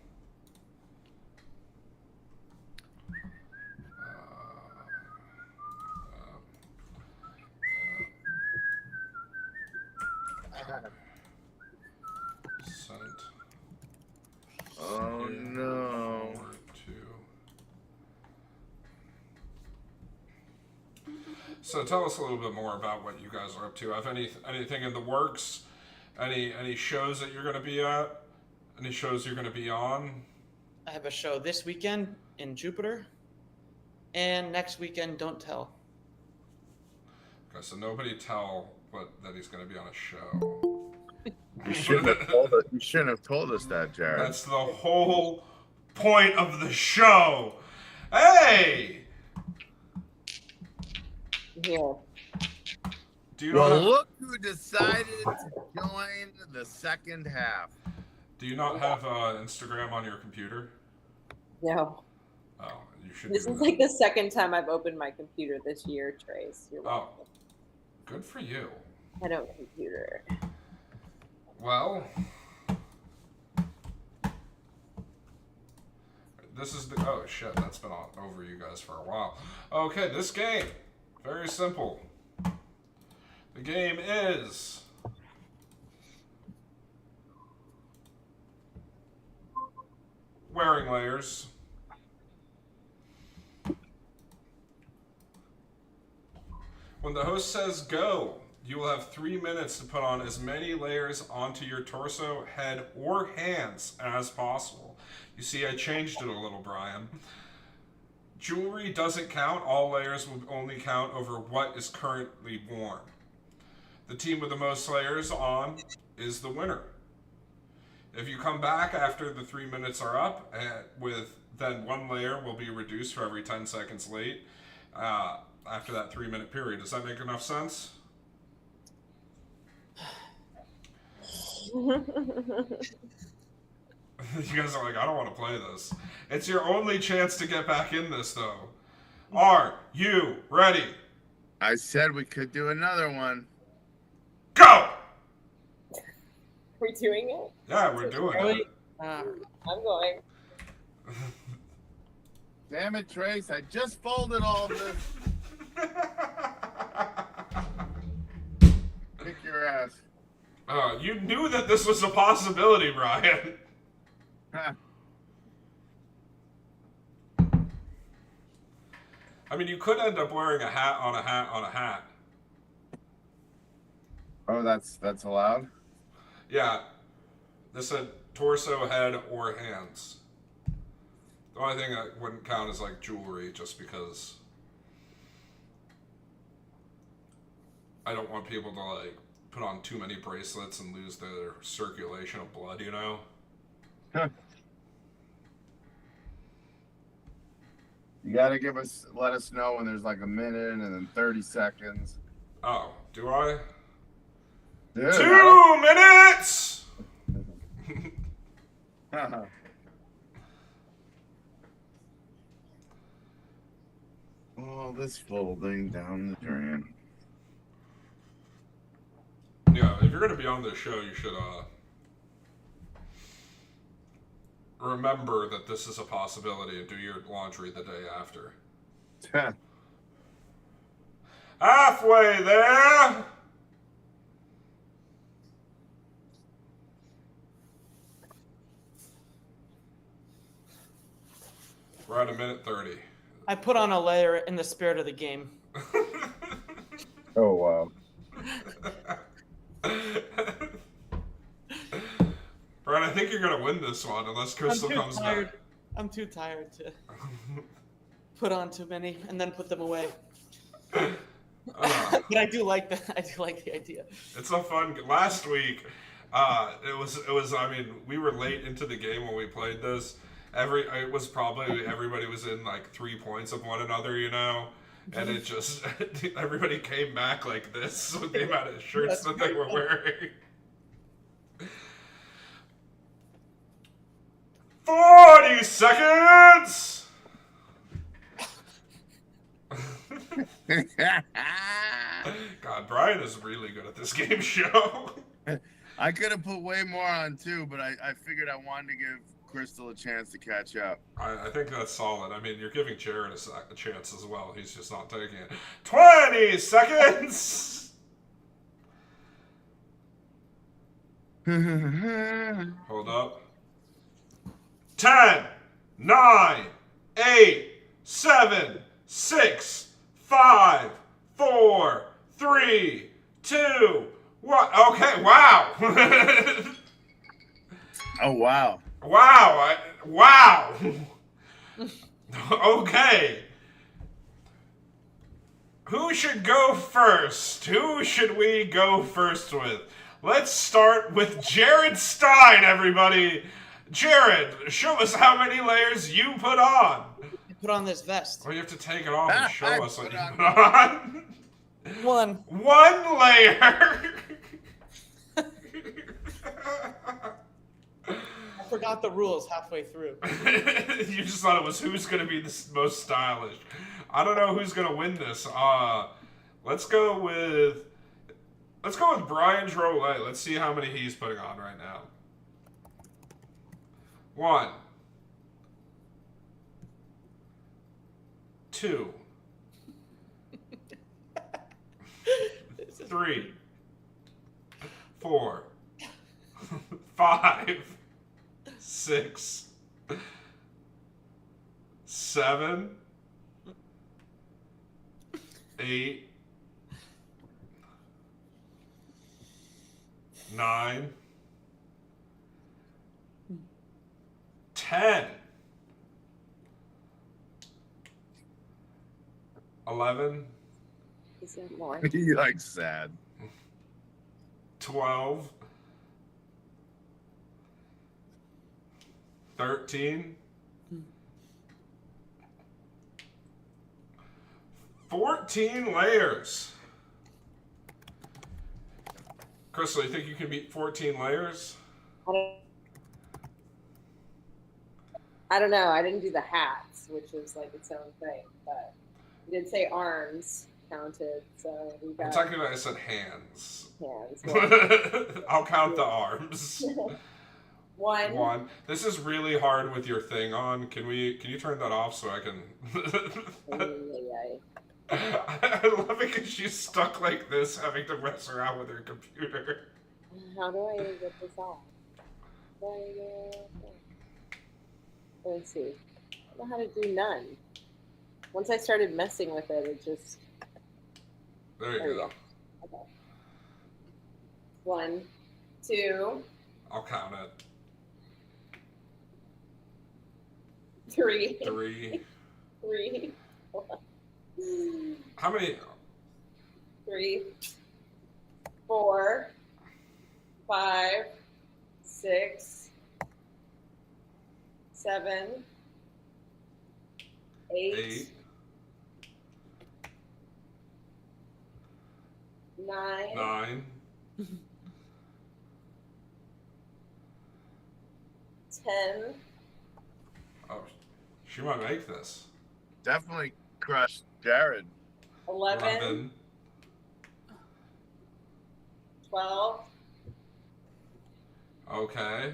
Sent. Oh no. So tell us a little bit more about what you guys are up to. Have anything in the works? Any shows that you're going to be at? Any shows you're going to be on? I have a show this weekend in Jupiter, and next weekend, Don't Tell. Okay, so nobody tell that he's going to be on a show. You shouldn't have told us. You shouldn't have told us that, Jared. That's the whole point of the show. Hey! Yeah. Do you Well, not look who decided to join the second half. do you not have Instagram on your computer? No. Oh, you should. This do is that. like the second time I've opened my computer this year, Trace. You're Oh, welcome. good for you. I don't computer. Well, this is the. Oh shit, that's been over you guys for a while. Okay, this game, very simple. The game is wearing layers. When the host says go, you will have 3 minutes to put on as many layers onto your torso, head, or hands as possible. You see, I changed it a little, Brian. Jewelry doesn't count. All layers will only count over what is currently worn. The team with the most layers on is the winner. If you come back after the 3 minutes are up, then 1 layer will be reduced for every 10 seconds late after that 3 minute period. Does that make enough sense? You guys are like, I don't want to play this. It's your only chance to get back in this, though. Are you ready? I said we could do another one. Go! We're doing it? Yeah, we're doing it. I'm going. Damn it, Trace. I just folded all of this. Kick your ass. You knew that this was a possibility, Brian. I mean, you could end up wearing a hat on a hat on a hat. Oh, that's allowed? Yeah. This said torso, head, or hands. The only thing that wouldn't count is like jewelry, just because I don't want people to like put on too many bracelets and lose their circulation of blood, you know? You gotta let us know when there's like a minute and then 30 seconds. Oh, do I? Dude, 2 minutes! All this folding down the drain. Yeah, if you're gonna be on this show, you should remember that this is a possibility and do your laundry the day after. Halfway there! We're at 1:30. I put on a layer in the spirit of the game. Oh, wow. Brian, I think you're gonna win this one unless Crystal comes back. I'm too tired to put on too many and then put them away. But I do like the idea. It's a fun. Last week, it was. I mean, we were late into the game when we played this. It was probably everybody was in like 3 points of one another, you know, and it just everybody came back like this with the amount of shirts that they were wearing. 40 seconds. God, Brian is really good at this game show. I could have put way more on too, but I figured I wanted to give Crystal a chance to catch up. I think that's solid. I mean, you're giving Jared a chance as well. He's just not taking it. 20 seconds! Hold up. 10, 9, 8, 7, 6, 5, 4, 3, 2, 1. Okay, wow. Oh, wow. Wow. Wow. Okay. Who should go first? Who should we go first with? Let's start with Jared Stein, everybody. Jared, show us how many layers you put on. I put on this vest. Well, you have to take it off and show us what you put on. One layer. I forgot the rules halfway through. You just thought it was who's going to be the most stylish. I don't know who's going to win this. Let's go with Brian Drolet. Let's see how many he's putting on right now. 1, 2, 3, 4, 5, 6, 7, 8, 9, 10, 11, Is there more? He like sad. 12, 13, 14 layers. Crystal, you think you can beat 14 layers? I don't know. I didn't do the hats, which is like its own thing, but you did say arms counted, so we got Technically, I said hands. hands. I'll count the arms. One. This is really hard with your thing on. Can you turn that off so I can? I love it because she's stuck like this, having to mess around with her computer. How do I get this off? Let's see. I don't know how to do none. Once I started messing with it, it just. There you go. Okay. 1, 2. I'll count it. 3. 3. 3. How many? 3. 4, 5, 6, 7, 8, 8, 9, 9, 10, oh, she might make this. Definitely crushed Jared. 11, 11, 12, okay,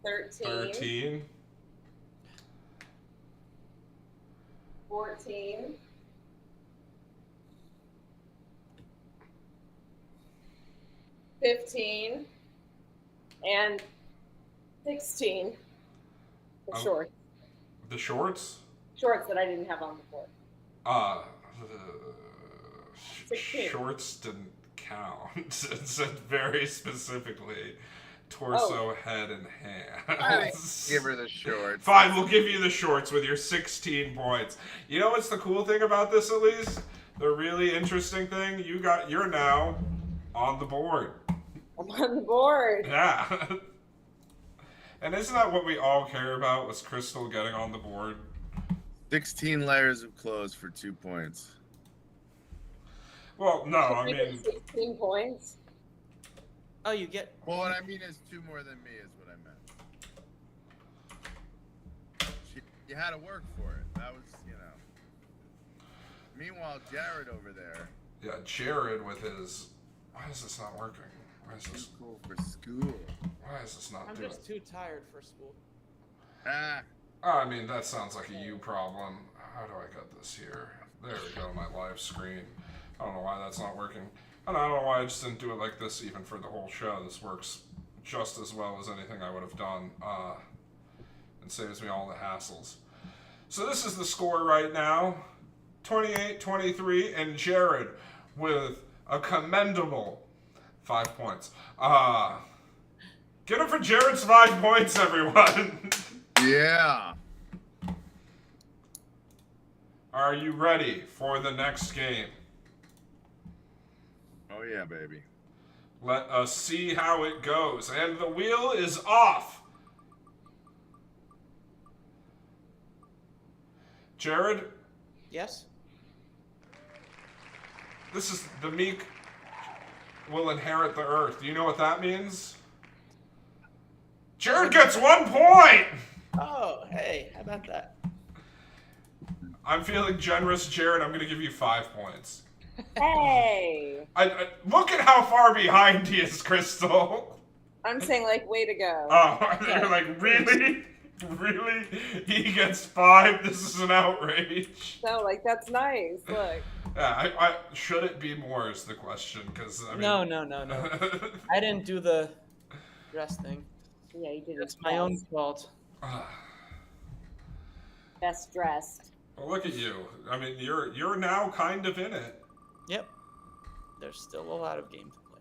13, 13, 14, 15, and 16. The Oh. shorts. the shorts, Shorts that I didn't have on before. uh, 16. shorts didn't count. It said very specifically torso, head, and I hands. didn't give her the shorts. Fine, we'll give you the shorts with your 16 points. You know what's the cool thing about this, at least? The really interesting thing, you're now on the board. I'm on the board. Yeah. And isn't that what we all care about, was Crystal getting on the board? 16 layers of clothes for 2 points. Well, no, I Should I get mean, 16 points. Oh, you get. Well, what I mean is 2 more than me is what I meant. You had to work for it. That was, Meanwhile, Jared over there. yeah, Jared with his, why is this not working? Why is this, Cool for school. why is this not I'm doing just too tired for school. Ah, I mean, that sounds like a you problem. How do I get this here? There we go, my live screen. I don't know why that's not working. And I don't know why I just didn't do it like this even for the whole show. This works just as well as anything I would have done. And saves me all the hassles. So this is the score right now. 28-23, and Jared with a commendable 5 points. Get it for Jared's 5 points, everyone. yeah. Are you ready for the next game? Oh, yeah, baby. Let us see how it goes. And the wheel is off. Jared, Yes? this is the meek will inherit the earth. Do you know what that means? Jared gets 1 point! Oh, hey, how about that? I'm feeling generous, Jared. I'm going to give you 5 points. Hey! I look at how far behind he is, Crystal. I'm saying, like, way to go. Oh, you're like, really? Really? He gets 5? This is an outrage. No, like, that's nice. Look. Yeah, I should it be more is the question, because, I mean... No. I didn't do the dress thing. Yeah, you did It's it. my own fault. Best dressed. Well, look at you. I mean, you're now kind of in it. Yep. There's still a lot of game to play.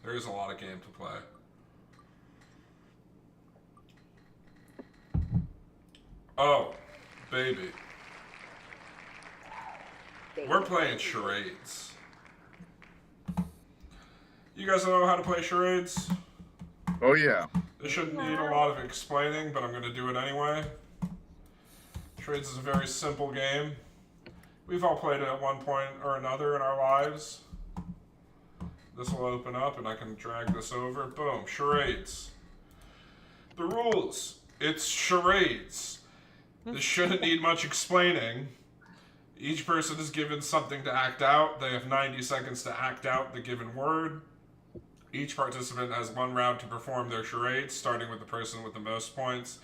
There is a lot of game to play. Oh, baby. We're playing charades. You guys know how to play charades? Oh, yeah. This shouldn't need a lot of explaining, but I'm going to do it anyway. Charades is a very simple game. We've all played it at one point or another in our lives. This will open up and I can drag this over. Boom, charades. The rules. It's charades. This shouldn't need much explaining. Each person is given something to act out. They have 90 seconds to act out the given word. Each participant has 1 round to perform their charades, starting with the person with the most points,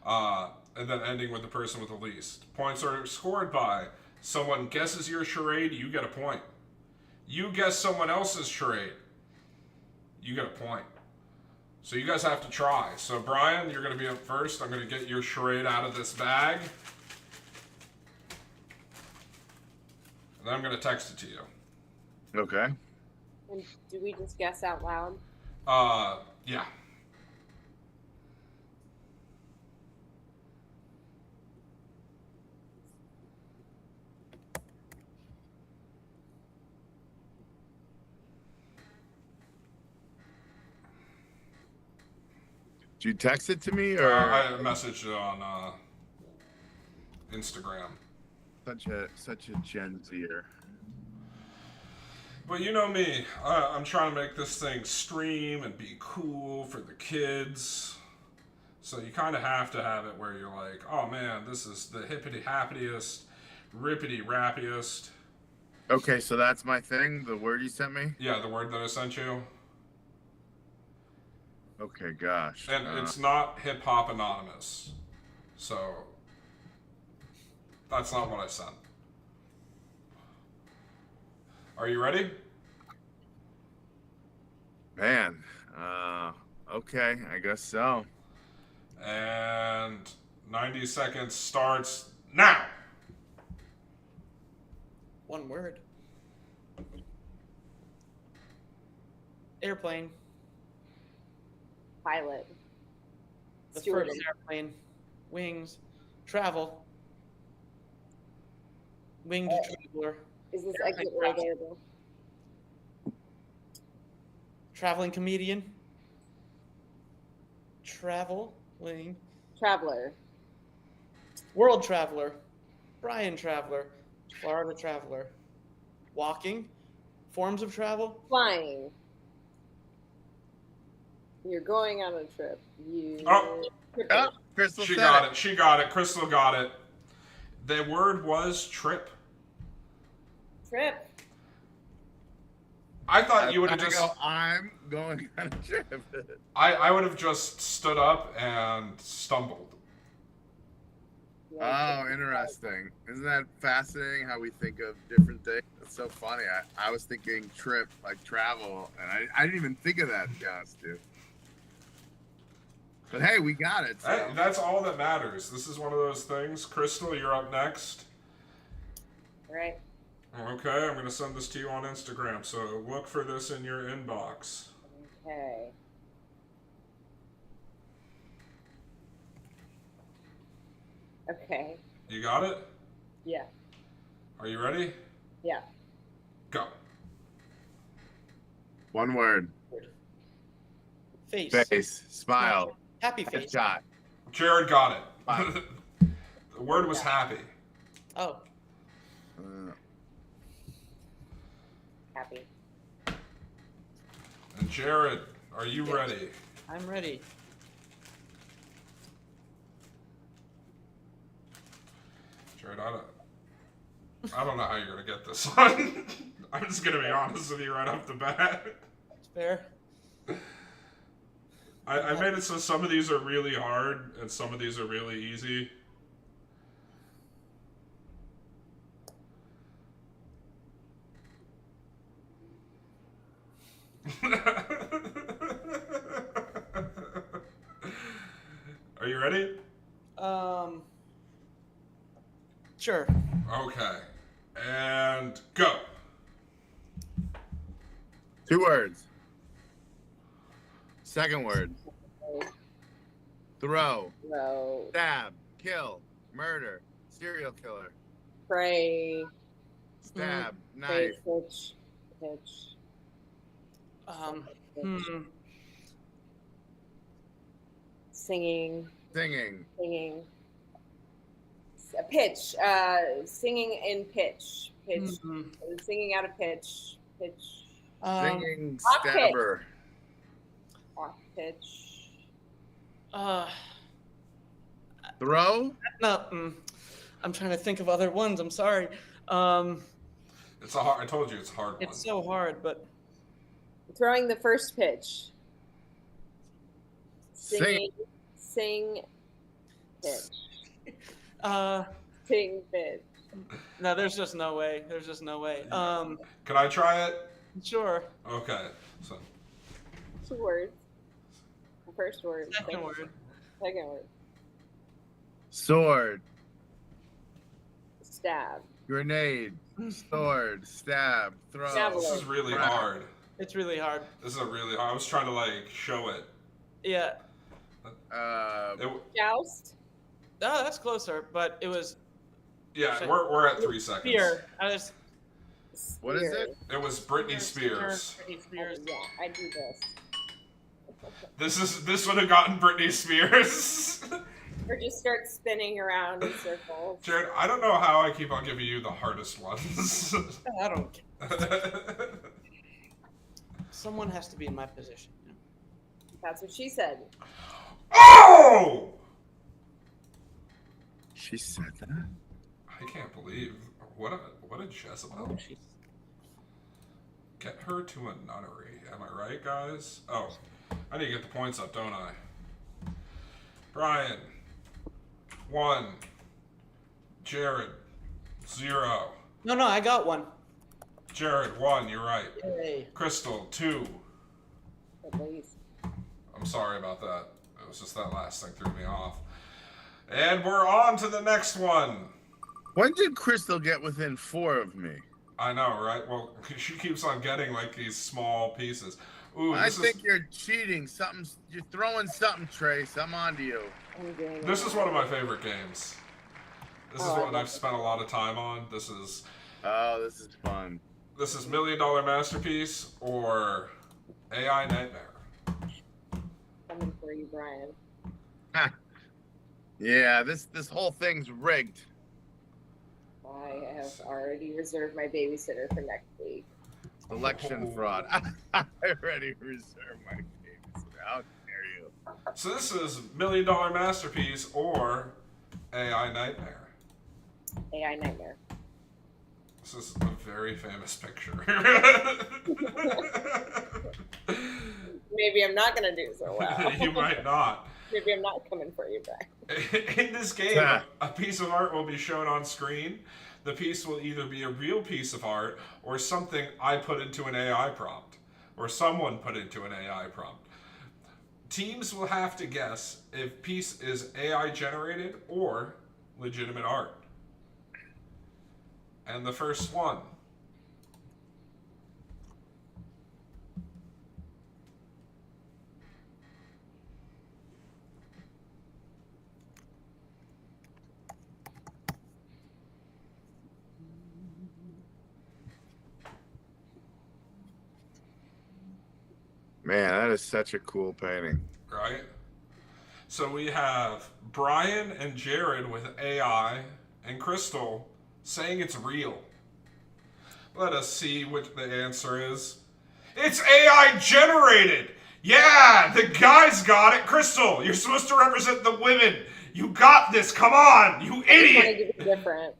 and then ending with the person with the least. Points are scored by someone guesses your charade, you get a point. You guess someone else's charade, you get a point. So you guys have to try. So Brian, you're going to be up first. I'm going to get your charade out of this bag. And then I'm going to text it to you. Okay. And do we just guess out loud? Yeah. you text it to me or I messaged it on Instagram. such a Gen Zer? But you know me, I'm trying to make this thing stream and be cool for the kids. So you kind of have to have it where you're like, oh man, this is the hippity happiest, rippity rappiest. Okay, so that's my thing. The word you sent me. Yeah, the word that I sent you. Okay, gosh. And it's not hip hop anonymous. So that's not what I sent. Are you ready? Man. Okay, I guess so. And 90 seconds starts now. One word. Airplane. Pilot. The Stewardess. first airplane. Wings. Travel. Winged traveler. Is this Airplane exit or travel. available? Traveling comedian. Traveling. Traveler. World traveler. Brian traveler. Florida traveler. Walking. Forms of travel. Flying. You're going on a trip. You. Oh. Oh, Crystal She said got it. She got it. Crystal got it. The word was trip. Trip. I thought you would have I just. go, I'm going on a trip. I would have just stood up and stumbled. Yeah, Oh, interesting. Isn't that fascinating how we think of different things? It's so funny. I was thinking trip, like travel, and I didn't even think of that, to be honest, dude. But hey, we got it. So. That's all that matters. This is one of those things. Crystal, you're up next. Right. Okay, I'm going to send this to you on Instagram, so look for this in your inbox. Okay. Okay. You got it? Yeah. Are you ready? Yeah. Go. One word. Face. Face. Smile. Happy face. Headshot. Jared got it. Fine. The word was happy. Oh. Happy. And Jared, are you ready? I'm ready. Jared, I don't know how you're gonna get this one. I'm just gonna be honest with you right off the bat. It's fair. I made it so some of these are really hard and some of these are really easy. Are you ready? Sure. Okay. And go. 2 words. Second word. Throw. Row. Stab. Kill. Murder. Serial killer. Pray. Stab. Pray. Knife. Pitch. Pitch. Singing. Singing. Singing. Pitch. Singing in pitch. Pitch. Singing out of pitch. Pitch. Singing Off pitch. stabber. Off pitch. Throw. No. I'm trying to think of other ones. I'm sorry. It's a hard. I told you it's a hard one. It's so hard, but Throwing the first pitch. Sing. Sing. Pitch. uh, Sing pitch. no, there's just no way. There's just no way. Can I try it? Sure. Okay. So 2 words. The first word. Second word. Second word. Sword. Stab. Grenade. Sword. Stab. Throw. Javelin. this is really Crap. hard. It's really hard. This is a really hard. I was trying to like show it. Yeah. Joust. Oh, that's closer, but it was Yeah, we're at 3 seconds. fear. I was What is it? It was Britney Spears. Britney Spears. Yeah, I do this. This would have gotten Britney Spears. Or just start spinning around in circles. Jared, I don't know how I keep on giving you the hardest ones. I don't care. Someone has to be in my position. You know? That's what she said. Oh! She said that. I can't believe what a Jezebel. Oh, she's... Get her to a nunnery. Am I right, guys? Oh, I need to get the points up, don't I? Brian, 1. Jared, 0. No, I got one. Jared, 1. You're right. Yay. Crystal, 2. At least. I'm sorry about that. It was just that last thing threw me off. And we're on to the next one. When did Crystal get within 4 of me? I know, right? Well, she keeps on getting like these small pieces. Ooh, I think you're cheating. You're throwing something, Trace. I'm onto you. This is one of my favorite games. This is Oh, one I've spent a lot of time on. This is fun. This is $1 Million Masterpiece or AI Nightmare. Coming for you, Brian. Yeah, this whole thing's rigged. I have already reserved my babysitter for next week. Election fraud. I already reserved my babysitter. How dare you? So this is $1 Million Masterpiece or AI Nightmare. AI Nightmare. This is a very famous picture. Maybe I'm not going to do so well. You might not. Maybe I'm not coming for you, Brian. In this game, a piece of art will be shown on screen. The piece will either be a real piece of art or something I put into an AI prompt, or someone put into an AI prompt. Teams will have to guess if piece is AI generated or legitimate art. And the first one. Man, that is such a cool painting. Right? So we have Brian and Jared with AI and Crystal saying it's real. Let us see what the answer is. It's AI generated! Yeah, the guys got it. Crystal, you're supposed to represent the women. You got this. Come on, you idiot. It's different.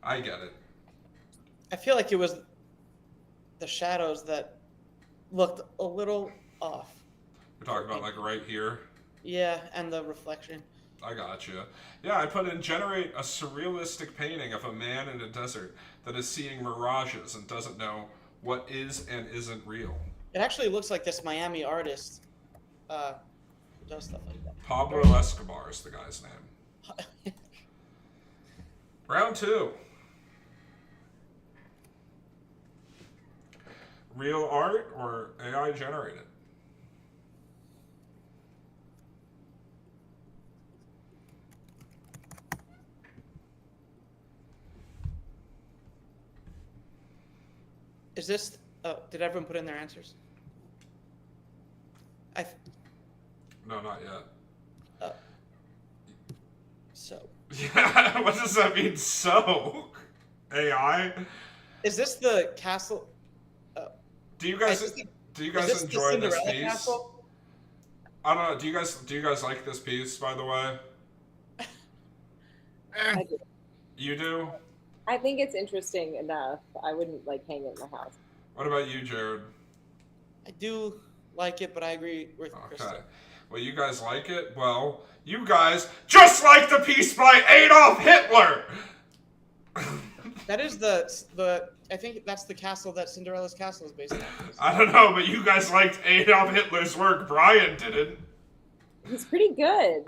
I get it. I feel like it was the shadows that looked a little off. We're talking about like right here. Yeah, and the reflection. I got you. Yeah, I put in generate a surrealistic painting of a man in a desert that is seeing mirages and doesn't know what is and isn't real. It actually looks like this Miami artist who does stuff like that. Pablo Escobar is the guy's name. Round 2. Real art or AI generated? Is this? Did everyone put in their answers? No, not yet. So. Yeah, what does that mean? So, AI. Is this the castle? Do you guys enjoy this piece? Castle? I don't know. Do you guys like this piece? By the way, I do. you do. I think it's interesting enough. I wouldn't like hang it in the house. What about you, Jared? I do like it, but I agree with Okay. Crystal. Well, you guys like it? Well, you guys just like the piece by Adolf Hitler! That is the. I think that's the castle that Cinderella's castle is based on. I don't know, but you guys liked Adolf Hitler's work. Brian didn't. He's pretty good.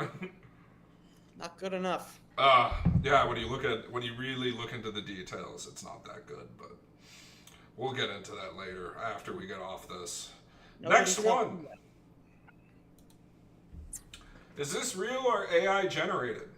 Not good enough. Yeah, when you really look into the details, it's not that good, but we'll get into that later after we get off this. Next one. Is this real or AI generated?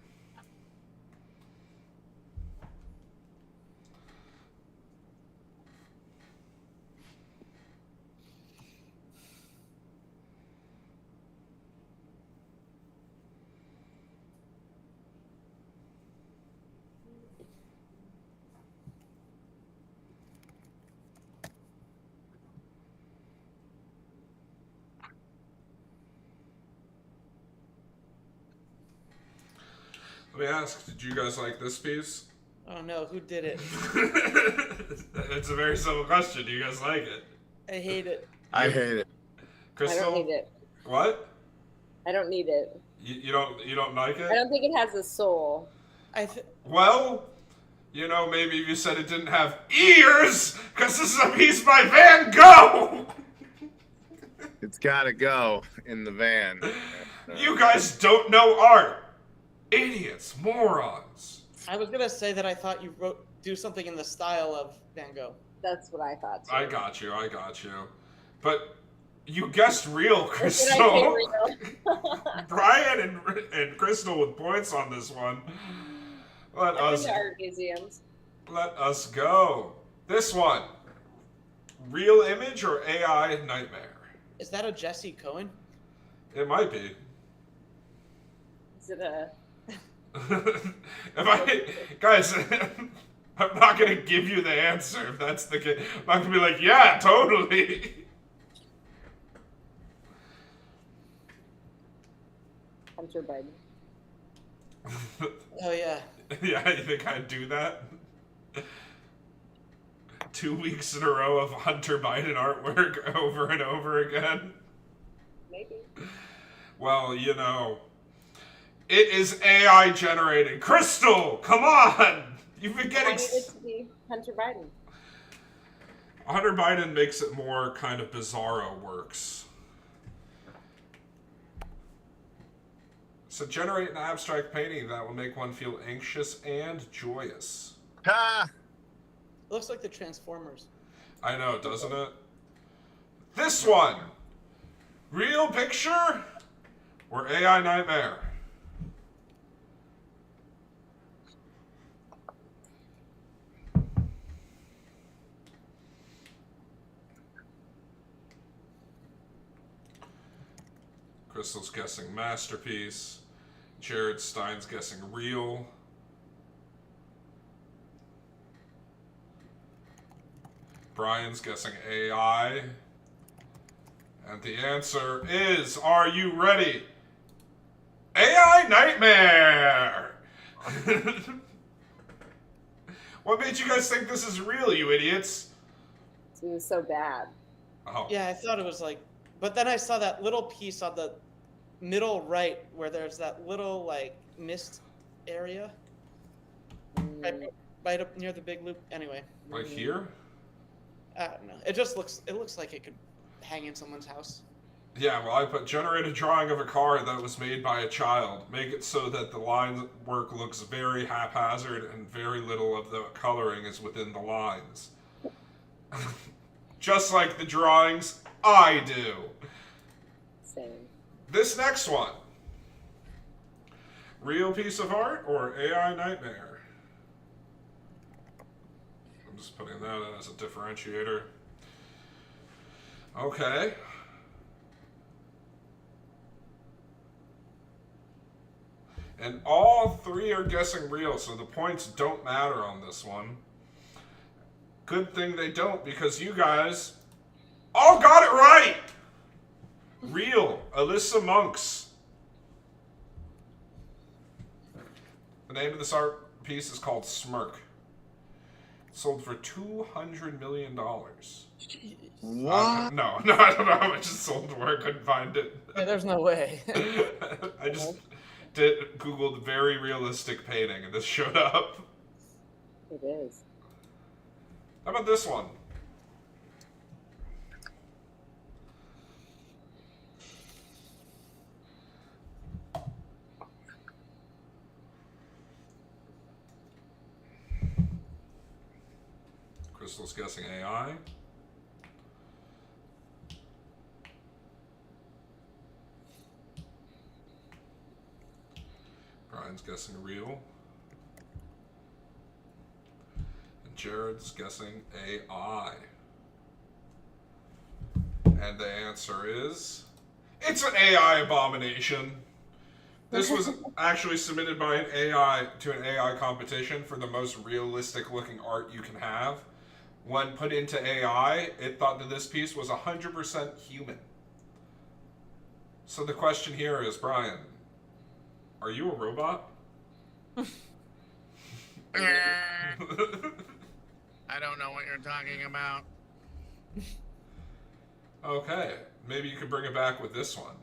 Let me ask, did you guys like this piece? Oh no, who did it? It's a very simple question. Do you guys like it? I hate it. I hate it. Crystal? I don't need it. What? I don't need it. You don't like it? I don't think it has a soul. Well, maybe if you said it didn't have ears, because this is a piece by Van Gogh! It's gotta go in the van. You guys don't know art. Idiots, morons. I was gonna say that I thought you do something in the style of Van Gogh. That's what I thought. Too. I got you. But you guessed real, Did I Crystal. say real? Brian and Crystal with points on this one. I've been to art museums. Let us go. This one. Real image or AI nightmare? Is that a Jesse Cohen? It might be. Is it a? Guys, I'm not gonna give you the answer if that's the case. I'm not gonna be like, yeah, totally. Hunter Biden. Oh yeah. Yeah, you think I'd do that? 2 weeks in a row of Hunter Biden artwork over and over again? Maybe. Well, it is AI generated. Crystal, come on! You've been I getting... need it to be Hunter Biden. Hunter Biden makes it more kind of bizarro works. So generate an abstract painting that will make one feel anxious and joyous. Ha! It looks like the Transformers. I know, doesn't it? This one! Real picture or AI nightmare? Crystal's guessing masterpiece. Jared Stein's guessing real. Brian's guessing AI. And the answer is, are you ready? AI nightmare! What made you guys think this is real, you idiots? It was so bad. Oh. Yeah, I thought it was but then I saw that little piece on the middle right where there's that little mist area right up near the big loop. Anyway. Like here? I don't know. It looks like it could hang in someone's house. Yeah, well, I put generate a drawing of a car that was made by a child. Make it so that the line work looks very haphazard and very little of the coloring is within the lines. Just like the drawings I do. Same. This next one. Real piece of art or AI nightmare? I'm just putting that in as a differentiator. Okay. And all three are guessing real, so the points don't matter on this one. Good thing they don't, because you guys all got it right! Real. Alyssa Monks. The name of this art piece is called Smirk. It sold for $200 million. What? No, I don't know how much it sold for. I couldn't find it. Yeah, there's no way. I just Googled very realistic painting and this showed up. It is. How about this one? Crystal's guessing AI. Brian's guessing real. And Jared's guessing AI. And the answer is... it's an AI abomination. This was actually submitted by an AI to an AI competition for the most realistic looking art you can have. When put into AI, it thought that this piece was 100% human. So the question here is, Brian, are you a robot? I don't know what you're talking about. Okay, maybe you could bring it back with this one.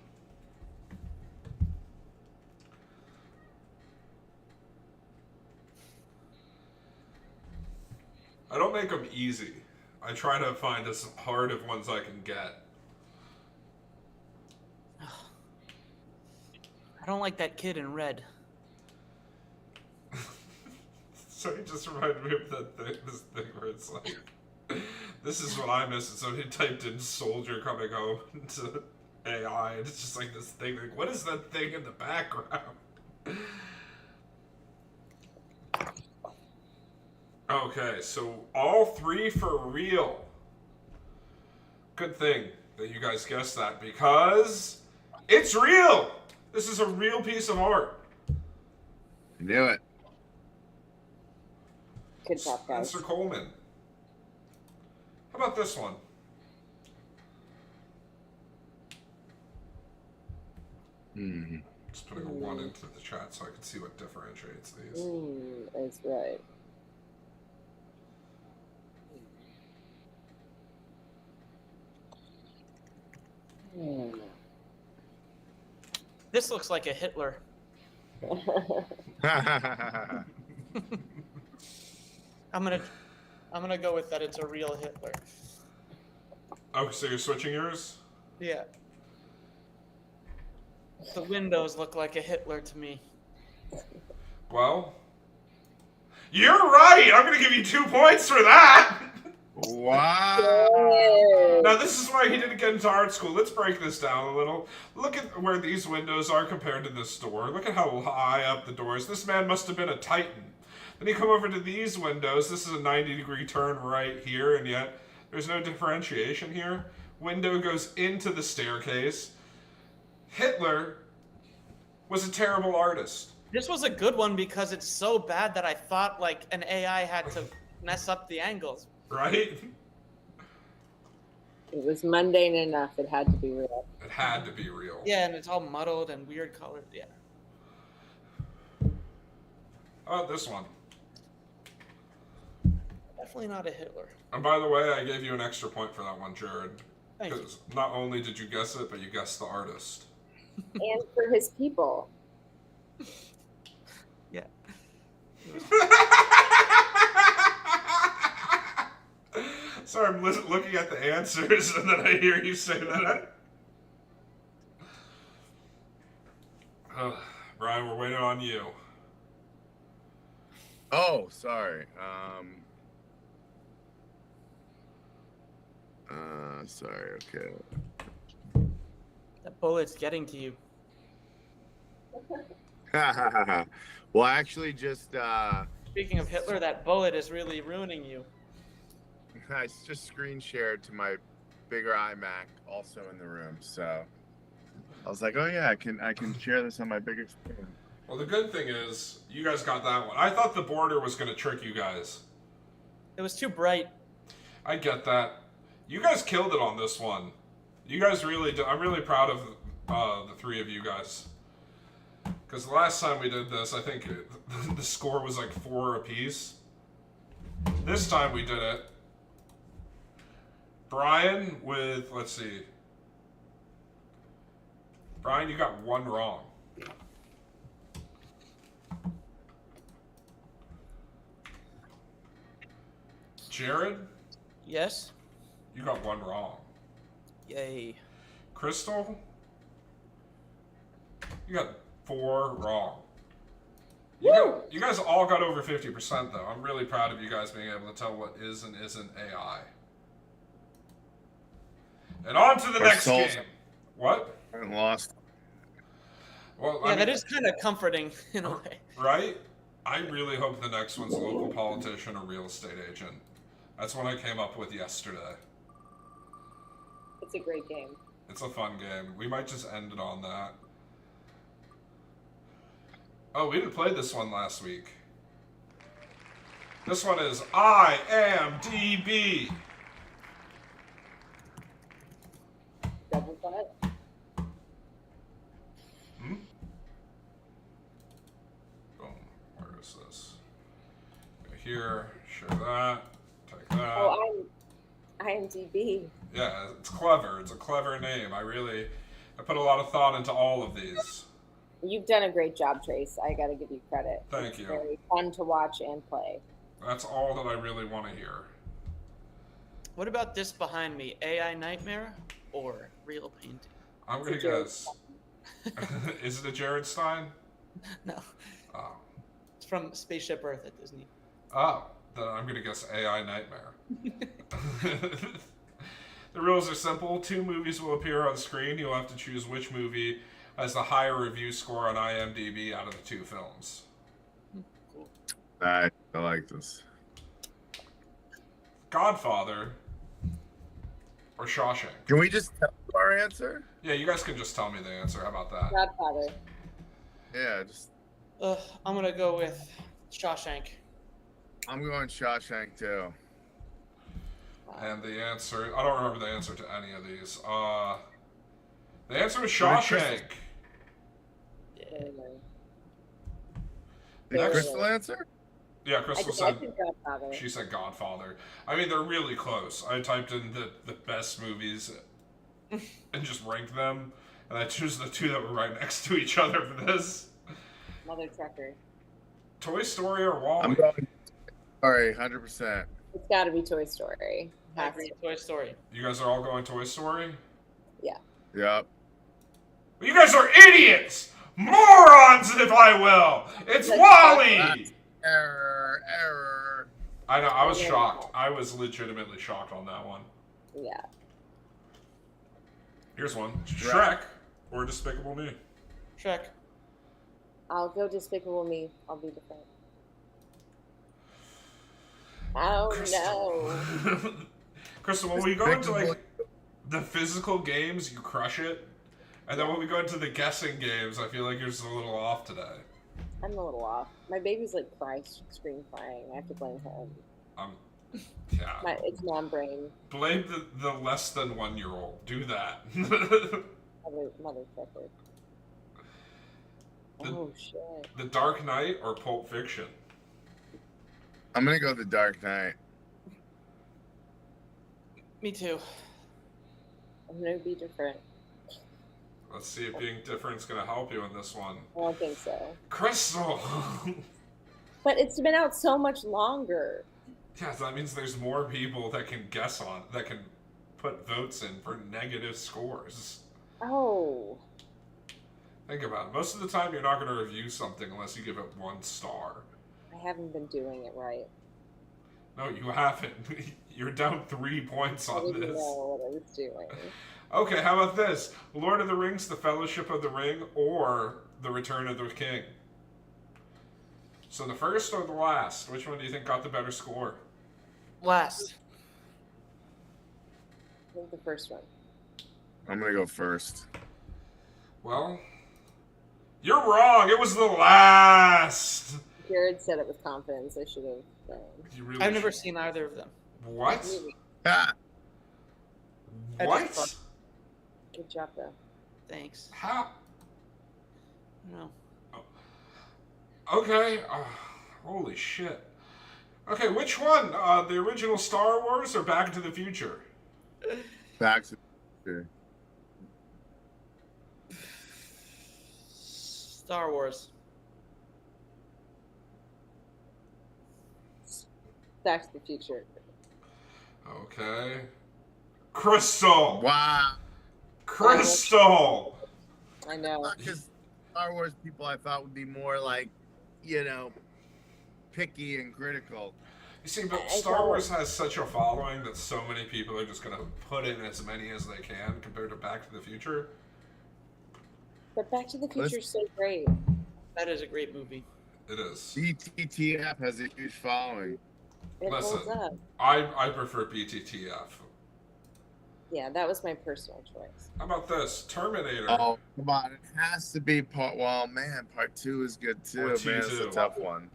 I don't make them easy. I try to find as hard of ones I can get. I don't like that kid in red. So it just reminded me of that thing, this thing where it's like, this is what I miss. And so he typed in soldier coming home to AI, and it's just like this thing. Like, what is that thing in the background? Okay, so all three for real. Good thing that you guys guessed that because it's real. This is a real piece of art. I knew it. Good job, guys. Mr. Coleman. How about this one? Just putting a 1 into the chat so I can see what differentiates these. That's right. This looks like a Hitler. I'm gonna go with that. It's a real Hitler. Oh, so you're switching yours? Yeah. The windows look like a Hitler to me. Well, you're right. I'm gonna give you 2 points for that. Wow. Now this is why he didn't get into art school. Let's break this down a little. Look at where these windows are compared to this door. Look at how high up the doors. This man must have been a titan. Then you come over to these windows. This is a 90-degree turn right here, and yet there's no differentiation here. Window goes into the staircase. Hitler was a terrible artist. This was a good one because it's so bad that I thought like an AI had to mess up the angles. Right? It was mundane enough. It had to be real. It had to be real. Yeah, and it's all muddled and weird colored. Yeah. How about this one? Definitely not a Hitler. And by the way, I gave you an extra point for that one, Jared. Thank you. Because not only did you guess it, but you guessed the artist. And for his people. Yeah. Sorry, I'm looking at the answers, and then I hear you say that. Brian, we're waiting on you. Oh, sorry. Sorry. Okay. That bullet's getting to you. Well, actually, just Speaking of Hitler, that bullet is really ruining you. I just screen shared to my bigger iMac, also in the room. So I was like, oh yeah, I can share this on my bigger screen. Well, the good thing is, you guys got that one. I thought the border was going to trick you guys. It was too bright. I get that. You guys killed it on this one. You guys really did. I'm really proud of the three of you guys. Because the last time we did this, I think the score was like 4 apiece. This time we did it. Brian with, let's see. Brian, you got 1 wrong. Jared, Yes? you got 1 wrong. Yay. Crystal, you got 4 wrong. You guys all got over 50% though. I'm really proud of you guys being able to tell what is and isn't AI. And on to the next game. What? I'm lost. Well, Yeah, that is kind of comforting in a way. Right? I really hope the next one's a local politician or real estate agent. That's what I came up with yesterday. It's a great game. It's a fun game. We might just end it on that. Oh, we didn't play this one last week. This one is IMDb. Double butt. Boom. Where here. Share that. Take that. Oh, I'm IMDb. Yeah, it's clever. It's a clever name. I put a lot of thought into all of these. You've done a great job, Trace. I got to give you credit. Thank It's you. very fun to watch and play. That's all that I really want to hear. What about this behind me? AI nightmare or real painting? I'm going to guess. Is it a Jared Stein? No, Oh. it's from Spaceship Earth at Disney. Oh, then I'm going to guess AI Nightmare. The rules are simple. 2 movies will appear on screen. You'll have to choose which movie has the higher review score on IMDb out of the 2 films. Cool. I like this. Godfather or Shawshank? Can we just tell our answer? Yeah, you guys can just tell me the answer. How about that? Godfather. Yeah, just. I'm gonna go with Shawshank. I'm going Shawshank too. And the answer, I don't remember the answer to any of these. The answer was Shawshank. Yeah. Did Next- Crystal answer? Yeah, Crystal I said, think Godfather. she said Godfather. I mean, they're really close. I typed in the best movies and just ranked them, and I chose the 2 that were right next to each other for this. Mother Trucker. Toy Story or Wall-E? I'm going. Sorry, 100%. It's got to be Toy Story. I Has agree. to. Toy Story. You guys are all going Toy Story? Yep. You guys are idiots! Morons, if I will! It's Wall-E! Error. I know, I was shocked. I was legitimately shocked on that one. Yeah. Here's one. Shrek. Shrek or Despicable Me? Shrek. I'll go Despicable Me. I'll be different. Oh no. Crystal, when we go into like the physical games, you crush it. And then when we go into the guessing games, I feel like you're just a little off today. I'm a little off. My baby's like scream crying. I have to blame him. Yeah. It's mom-brain. Blame the less than 1-year-old. Do that. Mother Trucker. Oh shit. The Dark Knight or Pulp Fiction? I'm gonna go The Dark Knight. Me too. I'm gonna be different. Let's see if being different is going to help you in this one. I don't think so. Crystal! But it's been out so much longer. Yeah, so that means there's more people that can guess on, that can put votes in for negative scores. Oh. Think about it. Most of the time, you're not going to review something unless you give it 1 star. I haven't been doing it right. No, you haven't. You're down 3 points I on didn't this. know what I was doing. Okay, how about this? Lord of the Rings, The Fellowship of the Ring, or The Return of the King? So the first or the last? Which one do you think got the better score? Last. I think the first one. I'm gonna go first. Well, you're wrong. It was the last. Jared said it with confidence. I should have known. You really I've never should- seen either of them. What? Ah, I What? just- Good job, though. Thanks. How? No. Okay. Holy shit. Okay, which one? The original Star Wars or Back to the Future? Back to the Future. Star Wars. Back to the Future. Okay. Crystal! Wow. Crystal! I know. Because Star Wars people I thought would be more like, picky and critical. You see, but I Star know. Wars has such a following that so many people are just going to put in as many as they can compared to Back to the Future. But Back to the Future is so great. That is a great movie. It is. BTTF has a huge following. It Listen. holds up. I prefer BTTF. Yeah, that was my personal choice. How about this? Terminator. Oh, come on. It has to be part 2 is good too. Or Man, T2. it's a tough one.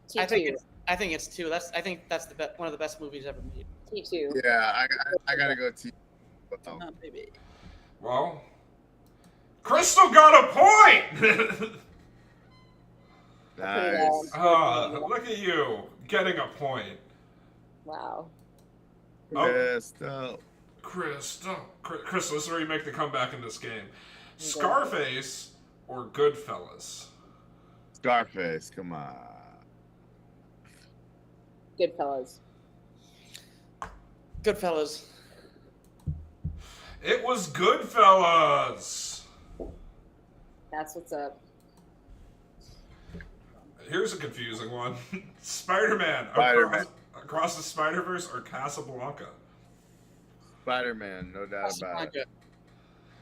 T2. I think it's 2. I think that's one of the best movies ever made. T2. Yeah, I gotta go T. Oh. Oh, maybe. Well, Crystal got a point! Nice. Look at you. getting a point. Wow. Crystal. Crystal, this is where you make the comeback in this game. Scarface or Goodfellas? Scarface, come on. Goodfellas. Goodfellas. It was Goodfellas. That's what's up. Here's a confusing one. Spider-Man. Spider-Man. Across the Spider-Verse or Casablanca? Spider-Man, no doubt about it.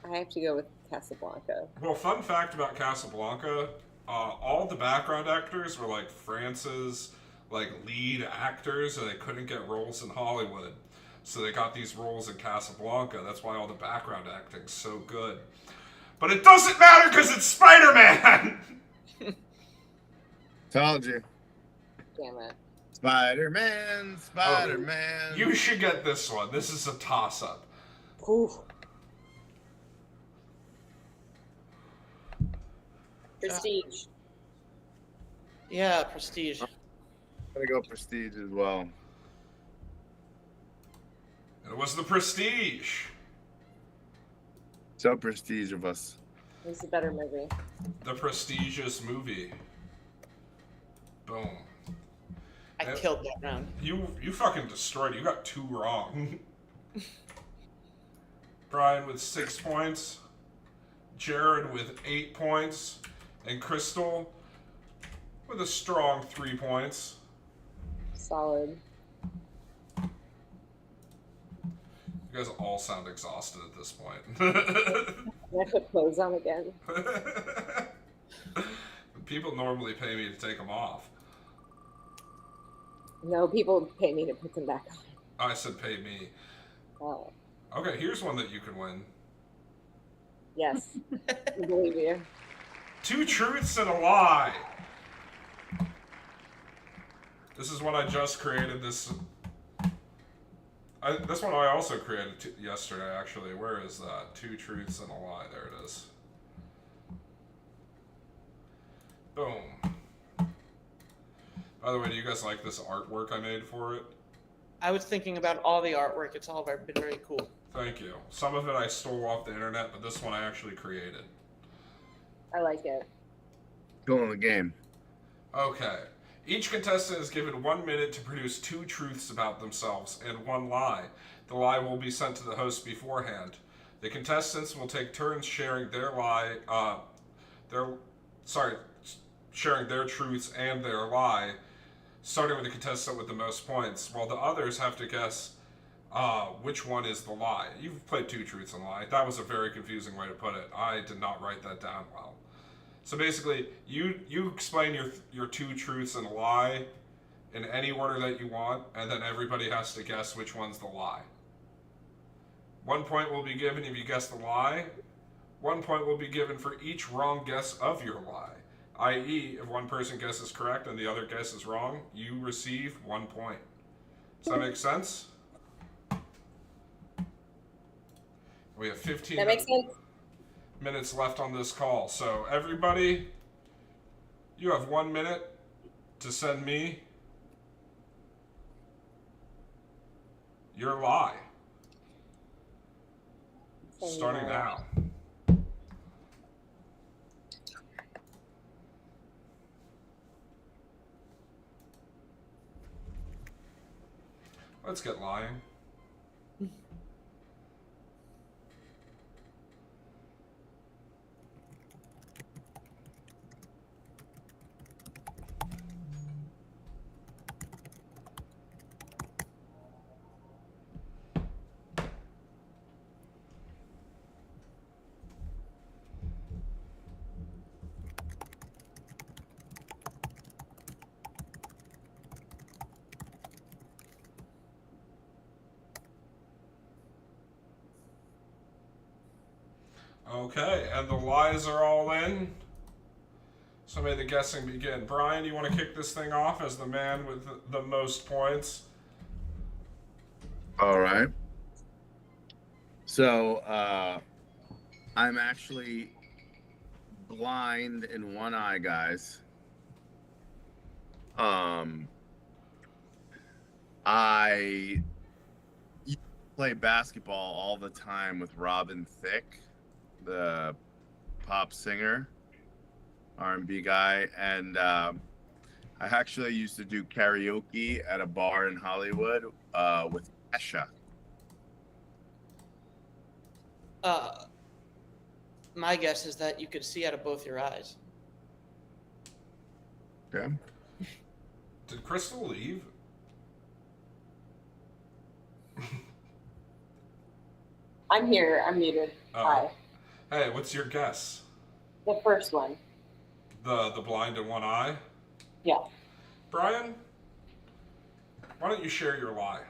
I have to go with Casablanca. Well, fun fact about Casablanca, all the background actors were like France's like lead actors, and they couldn't get roles in Hollywood. So they got these roles in Casablanca. That's why all the background acting's so good. But it doesn't matter because it's Spider-Man! Told you. Damn it. Spider-Man, Spider-Man. You should get this one. This is a toss-up. Ooh. Prestige. Yeah, Prestige. I'm gonna go Prestige as well. It was The Prestige. So Prestige of us. It's a better movie. The prestigious movie. Boom. I killed that round. You fucking destroyed it. You got 2 wrong. Brian with 6 points. Jared with 8 points. And Crystal with a strong 3 points. Solid. You guys all sound exhausted at this point. Can I put clothes on again? People normally pay me to take them off. No, people pay me to put them back on. I said pay me. Oh. Okay, here's one that you can win. Yes. I believe you. 2 truths and a lie. This is what I just created. This one I also created yesterday, actually. Where is that? 2 truths and a lie. There it is. Boom. By the way, do you guys like this artwork I made for it? I was thinking about all the artwork. It's all been very cool. Thank you. Some of it I stole off the internet, but this one I actually created. I like it. Cool in the game. Okay. Each contestant is given 1 minute to produce 2 truths about themselves and 1 lie. The lie will be sent to the host beforehand. The contestants will take turns sharing their sharing their truths and their lie, starting with the contestant with the most points, while the others have to guess which one is the lie. You've played 2 truths and a lie. That was a very confusing way to put it. I did not write that down well. So basically, you explain your 2 truths and a lie in any order that you want, and then everybody has to guess which one's the lie. 1 point will be given if you guess the lie. 1 point will be given for each wrong guess of your lie. I.e., if one person guesses correct and the other guesses wrong, you receive 1 point. Does that make sense? We have 15 That makes sense. minutes left on this call. So everybody, you have 1 minute to send me your lie. Starting now. Let's get lying. Okay, and the lies are all in. So may the guessing begin. Brian, you want to kick this thing off as the man with the most points? All right. So, I'm actually blind in one eye, guys. I used to play basketball all the time with Robin Thicke, the pop singer, R&B guy, and I actually used to do karaoke at a bar in Hollywood with Kesha. My guess is that you could see out of both your eyes. Okay. Did Crystal leave? I'm here. I'm muted. Hi. Hey, what's your guess? The first one. The blind in one eye? Yeah. Brian, why don't you share your lie?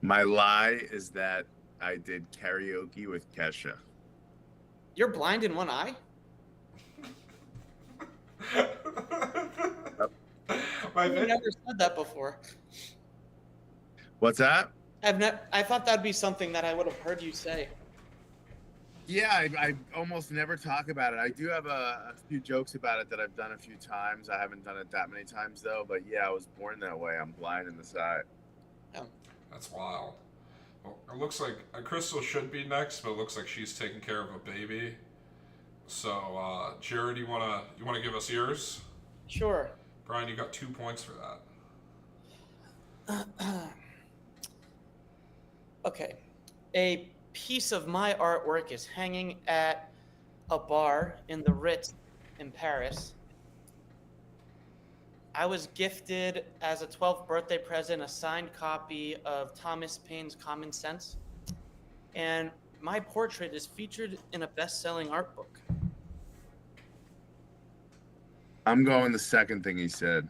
My lie is that I did karaoke with Kesha. You're blind in one eye? I've never said that before. What's that? I thought that'd be something that I would have heard you say. Yeah, I almost never talk about it. I do have a few jokes about it that I've done a few times. I haven't done it that many times, though. But yeah, I was born that way. I'm blind in the side. Oh. That's wild. Well, it looks like Crystal should be next, but it looks like she's taking care of a baby. So, Jared, you wanna give us yours? Sure. Brian, you got 2 points for that. Okay. A piece of my artwork is hanging at a bar in the Ritz in Paris. I was gifted as a 12th birthday present a signed copy of Thomas Paine's Common Sense, and my portrait is featured in a best-selling art book. I'm going the second thing he said.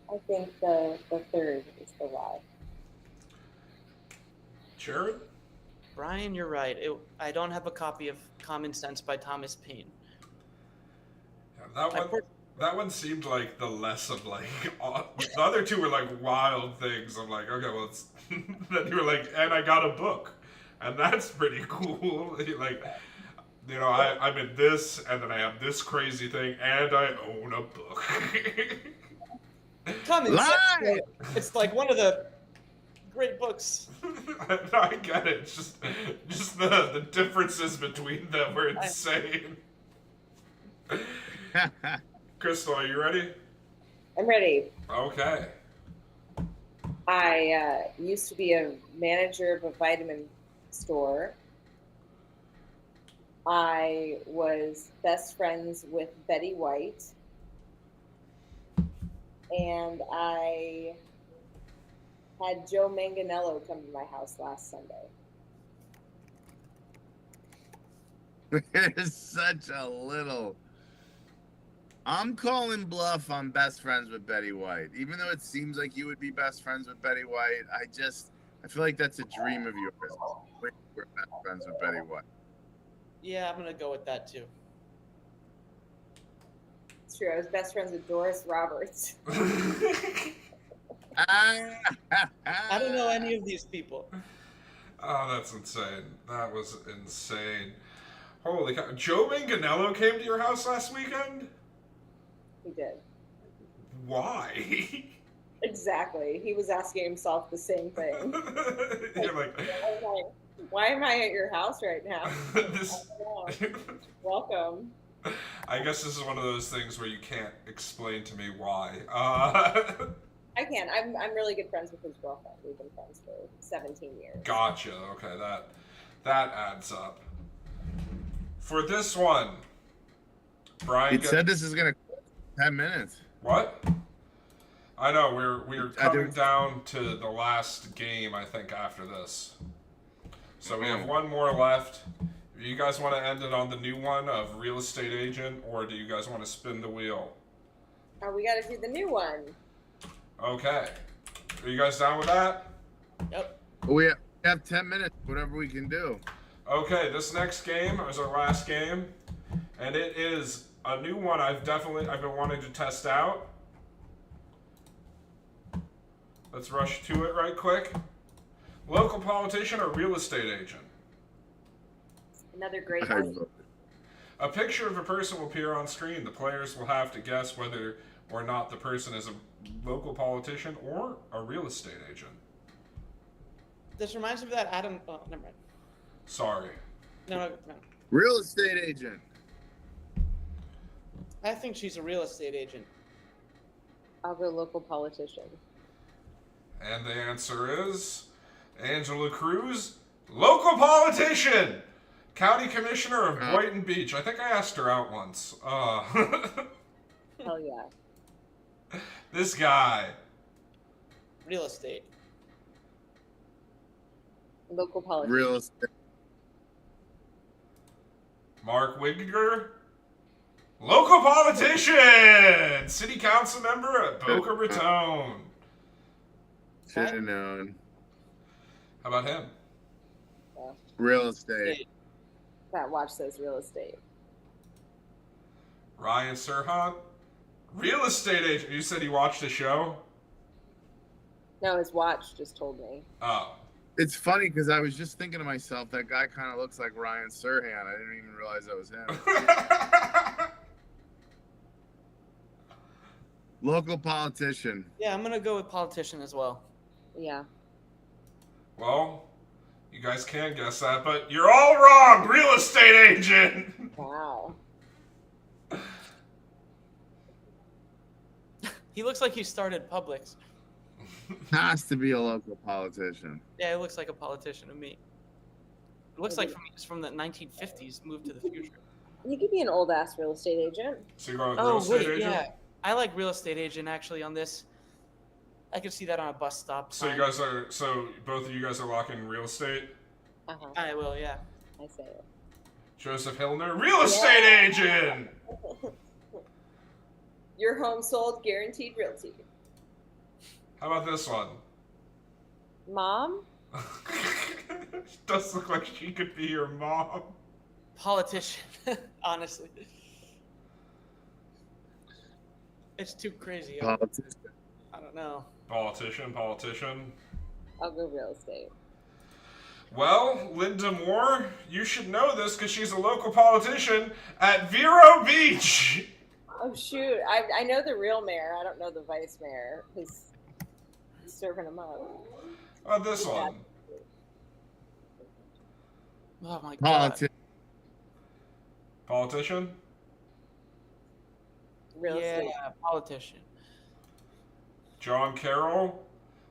I think the third is the lie. Jared? Brian, you're right. I don't have a copy of Common Sense by Thomas Paine. Yeah, that one seemed like the less of like the other two were like wild things. I'm like, okay, well, it's then you were like, and I got a book, and that's pretty cool. Like, you know, I'm in this, and then I have this crazy thing, and I own a book. Common Sense. It's like one of the great books. No, I get it. It's just the differences between them were insane. Crystal, are you ready? I'm ready. Okay. I used to be a manager of a vitamin store. I was best friends with Betty White. And I had Joe Manganiello come to my house last Sunday. There's such a little. I'm calling bluff on best friends with Betty White. Even though it seems like you would be best friends with Betty White, I feel like that's a dream of yours. We're best friends with Betty White. Yeah, I'm gonna go with that too. It's true. I was best friends with Doris Roberts. I don't know any of these people. Oh, that's insane. That was insane. Holy cow. Joe Manganiello came to your house last weekend? He did. Why? Exactly. He was asking himself the same thing. You're like, why am I at your house right now? Welcome. I guess this is one of those things where you can't explain to me why. I can. I'm really good friends with his girlfriend. We've been friends for 17 years. Gotcha. Okay, that adds up. For this one, Brian. It said this is gonna 10 minutes. What? I know we're coming down to the last game. I think after this, so we have one more left. Do you guys want to end it on the new one of real estate agent, or do you guys want to spin the wheel? We got to do the new one. Okay. Are you guys down with that? Yep. We have 10 minutes, whatever we can do. Okay, this next game is our last game, and it is a new one I've been wanting to test out. Let's rush to it right quick. Local politician or real estate agent? Another great one. A picture of a person will appear on screen. The players will have to guess whether or not the person is a local politician or a real estate agent. This reminds me of that Adam. Oh, never mind. Sorry. No. Real estate agent. I think she's a real estate agent. I'll go local politician. And the answer is Angela Cruz, local politician, county commissioner of Boynton Beach. I think I asked her out once. Hell yeah. This guy. Real estate. Local politician. Real estate. Mark Wigger, local politician, city council member at Boca Raton. Should have known. How about him? Real estate. That watch says real estate. Ryan Serhant, real estate agent. You said he watched the show? No, his watch just told me. Oh. It's funny because I was just thinking to myself, that guy kind of looks like Ryan Serhant. I didn't even realize that was him. Local politician. Yeah, I'm gonna go with politician as well. Yeah. Well, you guys can guess that, but you're all wrong. Real estate agent. Wow. He looks like he started Publix. Has to be a local politician. Yeah, it looks like a politician to me. It looks like he's from the 1950s, moved to the future. You could be an old ass real estate agent. So you're going with real estate agent? yeah. I like real estate agent actually on this. I could see that on a bus stop. So you guys are, so both of you guys are locking real estate? Uh-huh. I will, yeah. I say it. Joseph Hillner, real estate agent! Your home sold, guaranteed realty. How about this one? Mom? She does look like she could be your mom. Politician, honestly. It's too crazy. Politician. I don't know. Politician. I'll go real estate. Well, Linda Moore, you should know this because she's a local politician at Vero Beach. Oh, shoot. I know the real mayor. I don't know the vice mayor who's serving them up. How about this one? Oh my god. Politician? Real estate. Yeah, politician. John Carroll,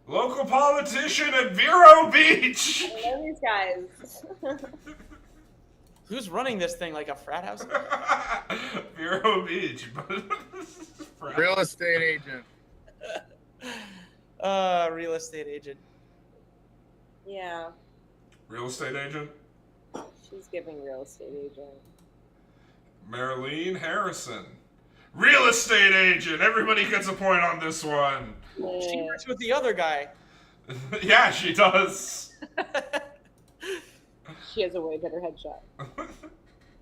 local politician at Vero Beach. I know these guys. Who's running this thing, like a frat house? Vero Beach. Real estate agent. Real estate agent. Yeah, Real estate agent? she's giving real estate agent. Marlene Harrison, real estate agent. Everybody gets a point on this one. She Yeah. works with the other guy. Yeah, she does. She has a way better headshot.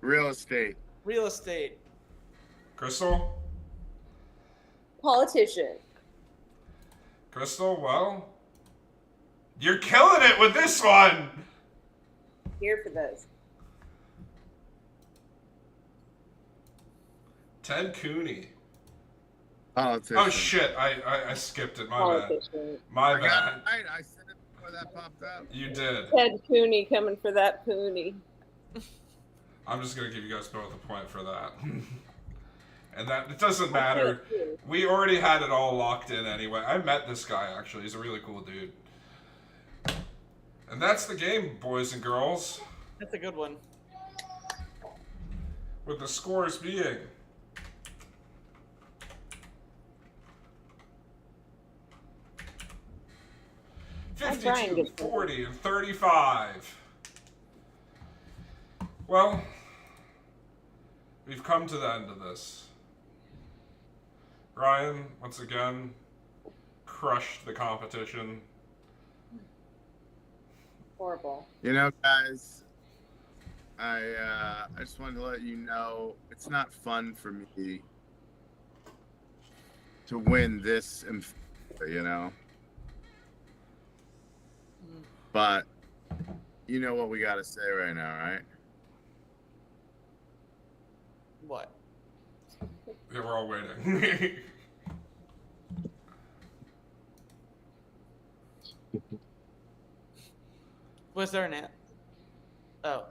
Real estate. Real estate. Crystal? Politician. Crystal, well, you're killing it with this one. Here for this. Ted Cooney. Politician. Oh shit, I skipped it. My bad. Politician. My I got bad. it right. I said it before that popped up. You did. Ted Cooney coming for that Cooney. I'm just gonna give you guys both a point for that. And that it doesn't matter. We already had it all locked in anyway. I met this guy actually. He's a really cool dude. And that's the game, boys and girls. That's a good one. With the scores being Brian 52, gets it. 40, and 35. Well, we've come to the end of this. Ryan, once again, crushed the competition. Horrible. You know, guys, I just wanted to let you know it's not fun for me to win this, you know. But you know what we got to say right now, right? What? Yeah, we're all waiting. Was there an ant? Oh,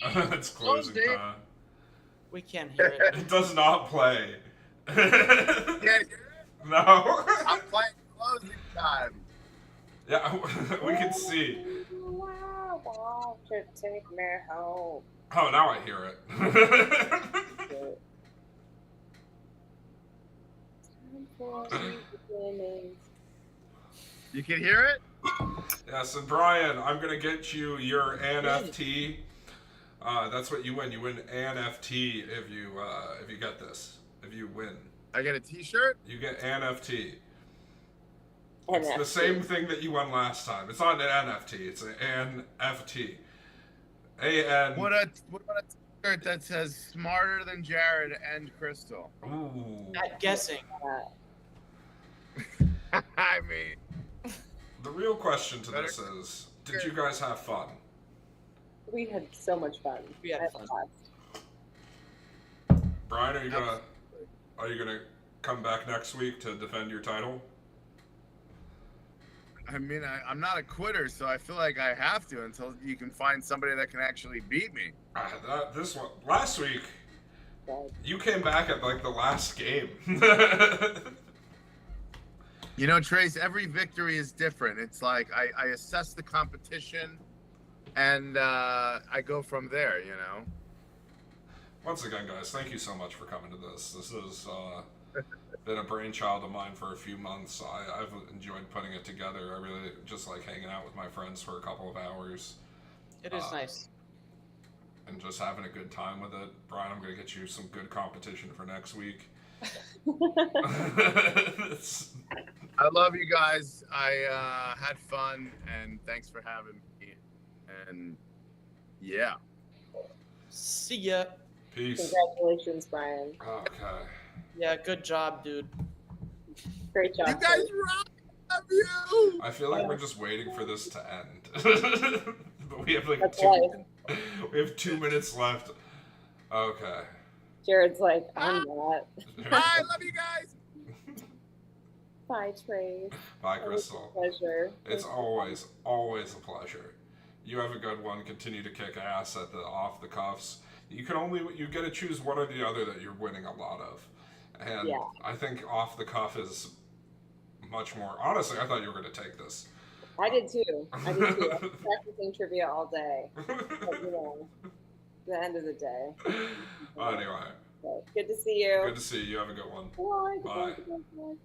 It's closing time. we can't hear it. It does not play. Yeah, No. I'm playing closing time. Yeah, we can see. Wow, won't you take me home? Oh, now I hear it. Time for new beginnings. You can hear it? Yes, and Brian, I'm gonna get you your NFT. That's what you win. You win NFT if you get this. If you win, I get a T-shirt. you get NFT. It's NFT. the same thing that you won last time. It's not an NFT. It's an NFT. What about a T-shirt that says "Smarter than Jared" and Crystal? Ooh. Not guessing. I mean, The real question to this is: did you guys have fun? We had so much fun. We had I fun. laughed. Brian, are you gonna come back next week to defend your title? I mean, I'm not a quitter, so I feel like I have to until you can find somebody that can actually beat me. This one last week, But you came back at like the last game. You know, Trace, every victory is different. It's like I assess the competition, and I go from there, you know? Once again, guys, thank you so much for coming to this. This has been a brainchild of mine for a few months. I've enjoyed putting it together. I really just like hanging out with my friends for a couple of hours. It is nice. And just having a good time with it. Brian, I'm going to get you some good competition for next week. I love you guys. I had fun, and thanks for having me. And yeah. See ya. Peace. congratulations, Brian. Okay. Yeah, good job, dude. Great job. You guys rock! I love you! I feel like we're just waiting for this to end. But we have like That's we have 2 minutes left. Okay. Jared's like, I'm not. Bye, love you guys! Bye, Trace. Bye, Always a Crystal. pleasure. It's always a pleasure. You have a good one. Continue to kick ass at the off the cuffs. You get to choose one or the other that you're winning a lot of. And Yeah. I think off the cuff is much more. Honestly, I thought you were going to take this. I did too. I was practicing trivia all day. But, you know, the end of the day. Anyway, So, good to see you. good to see you. Have a good one. Bye. Bye. Goodbye.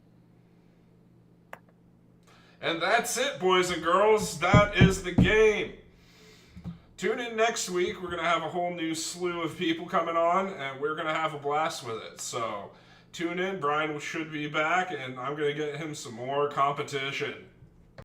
And that's it, boys and girls. That is the game. Tune in next week. We're going to have a whole new slew of people coming on, and we're going to have a blast with it. So tune in. Brian should be back, and I'm going to get him some more competition.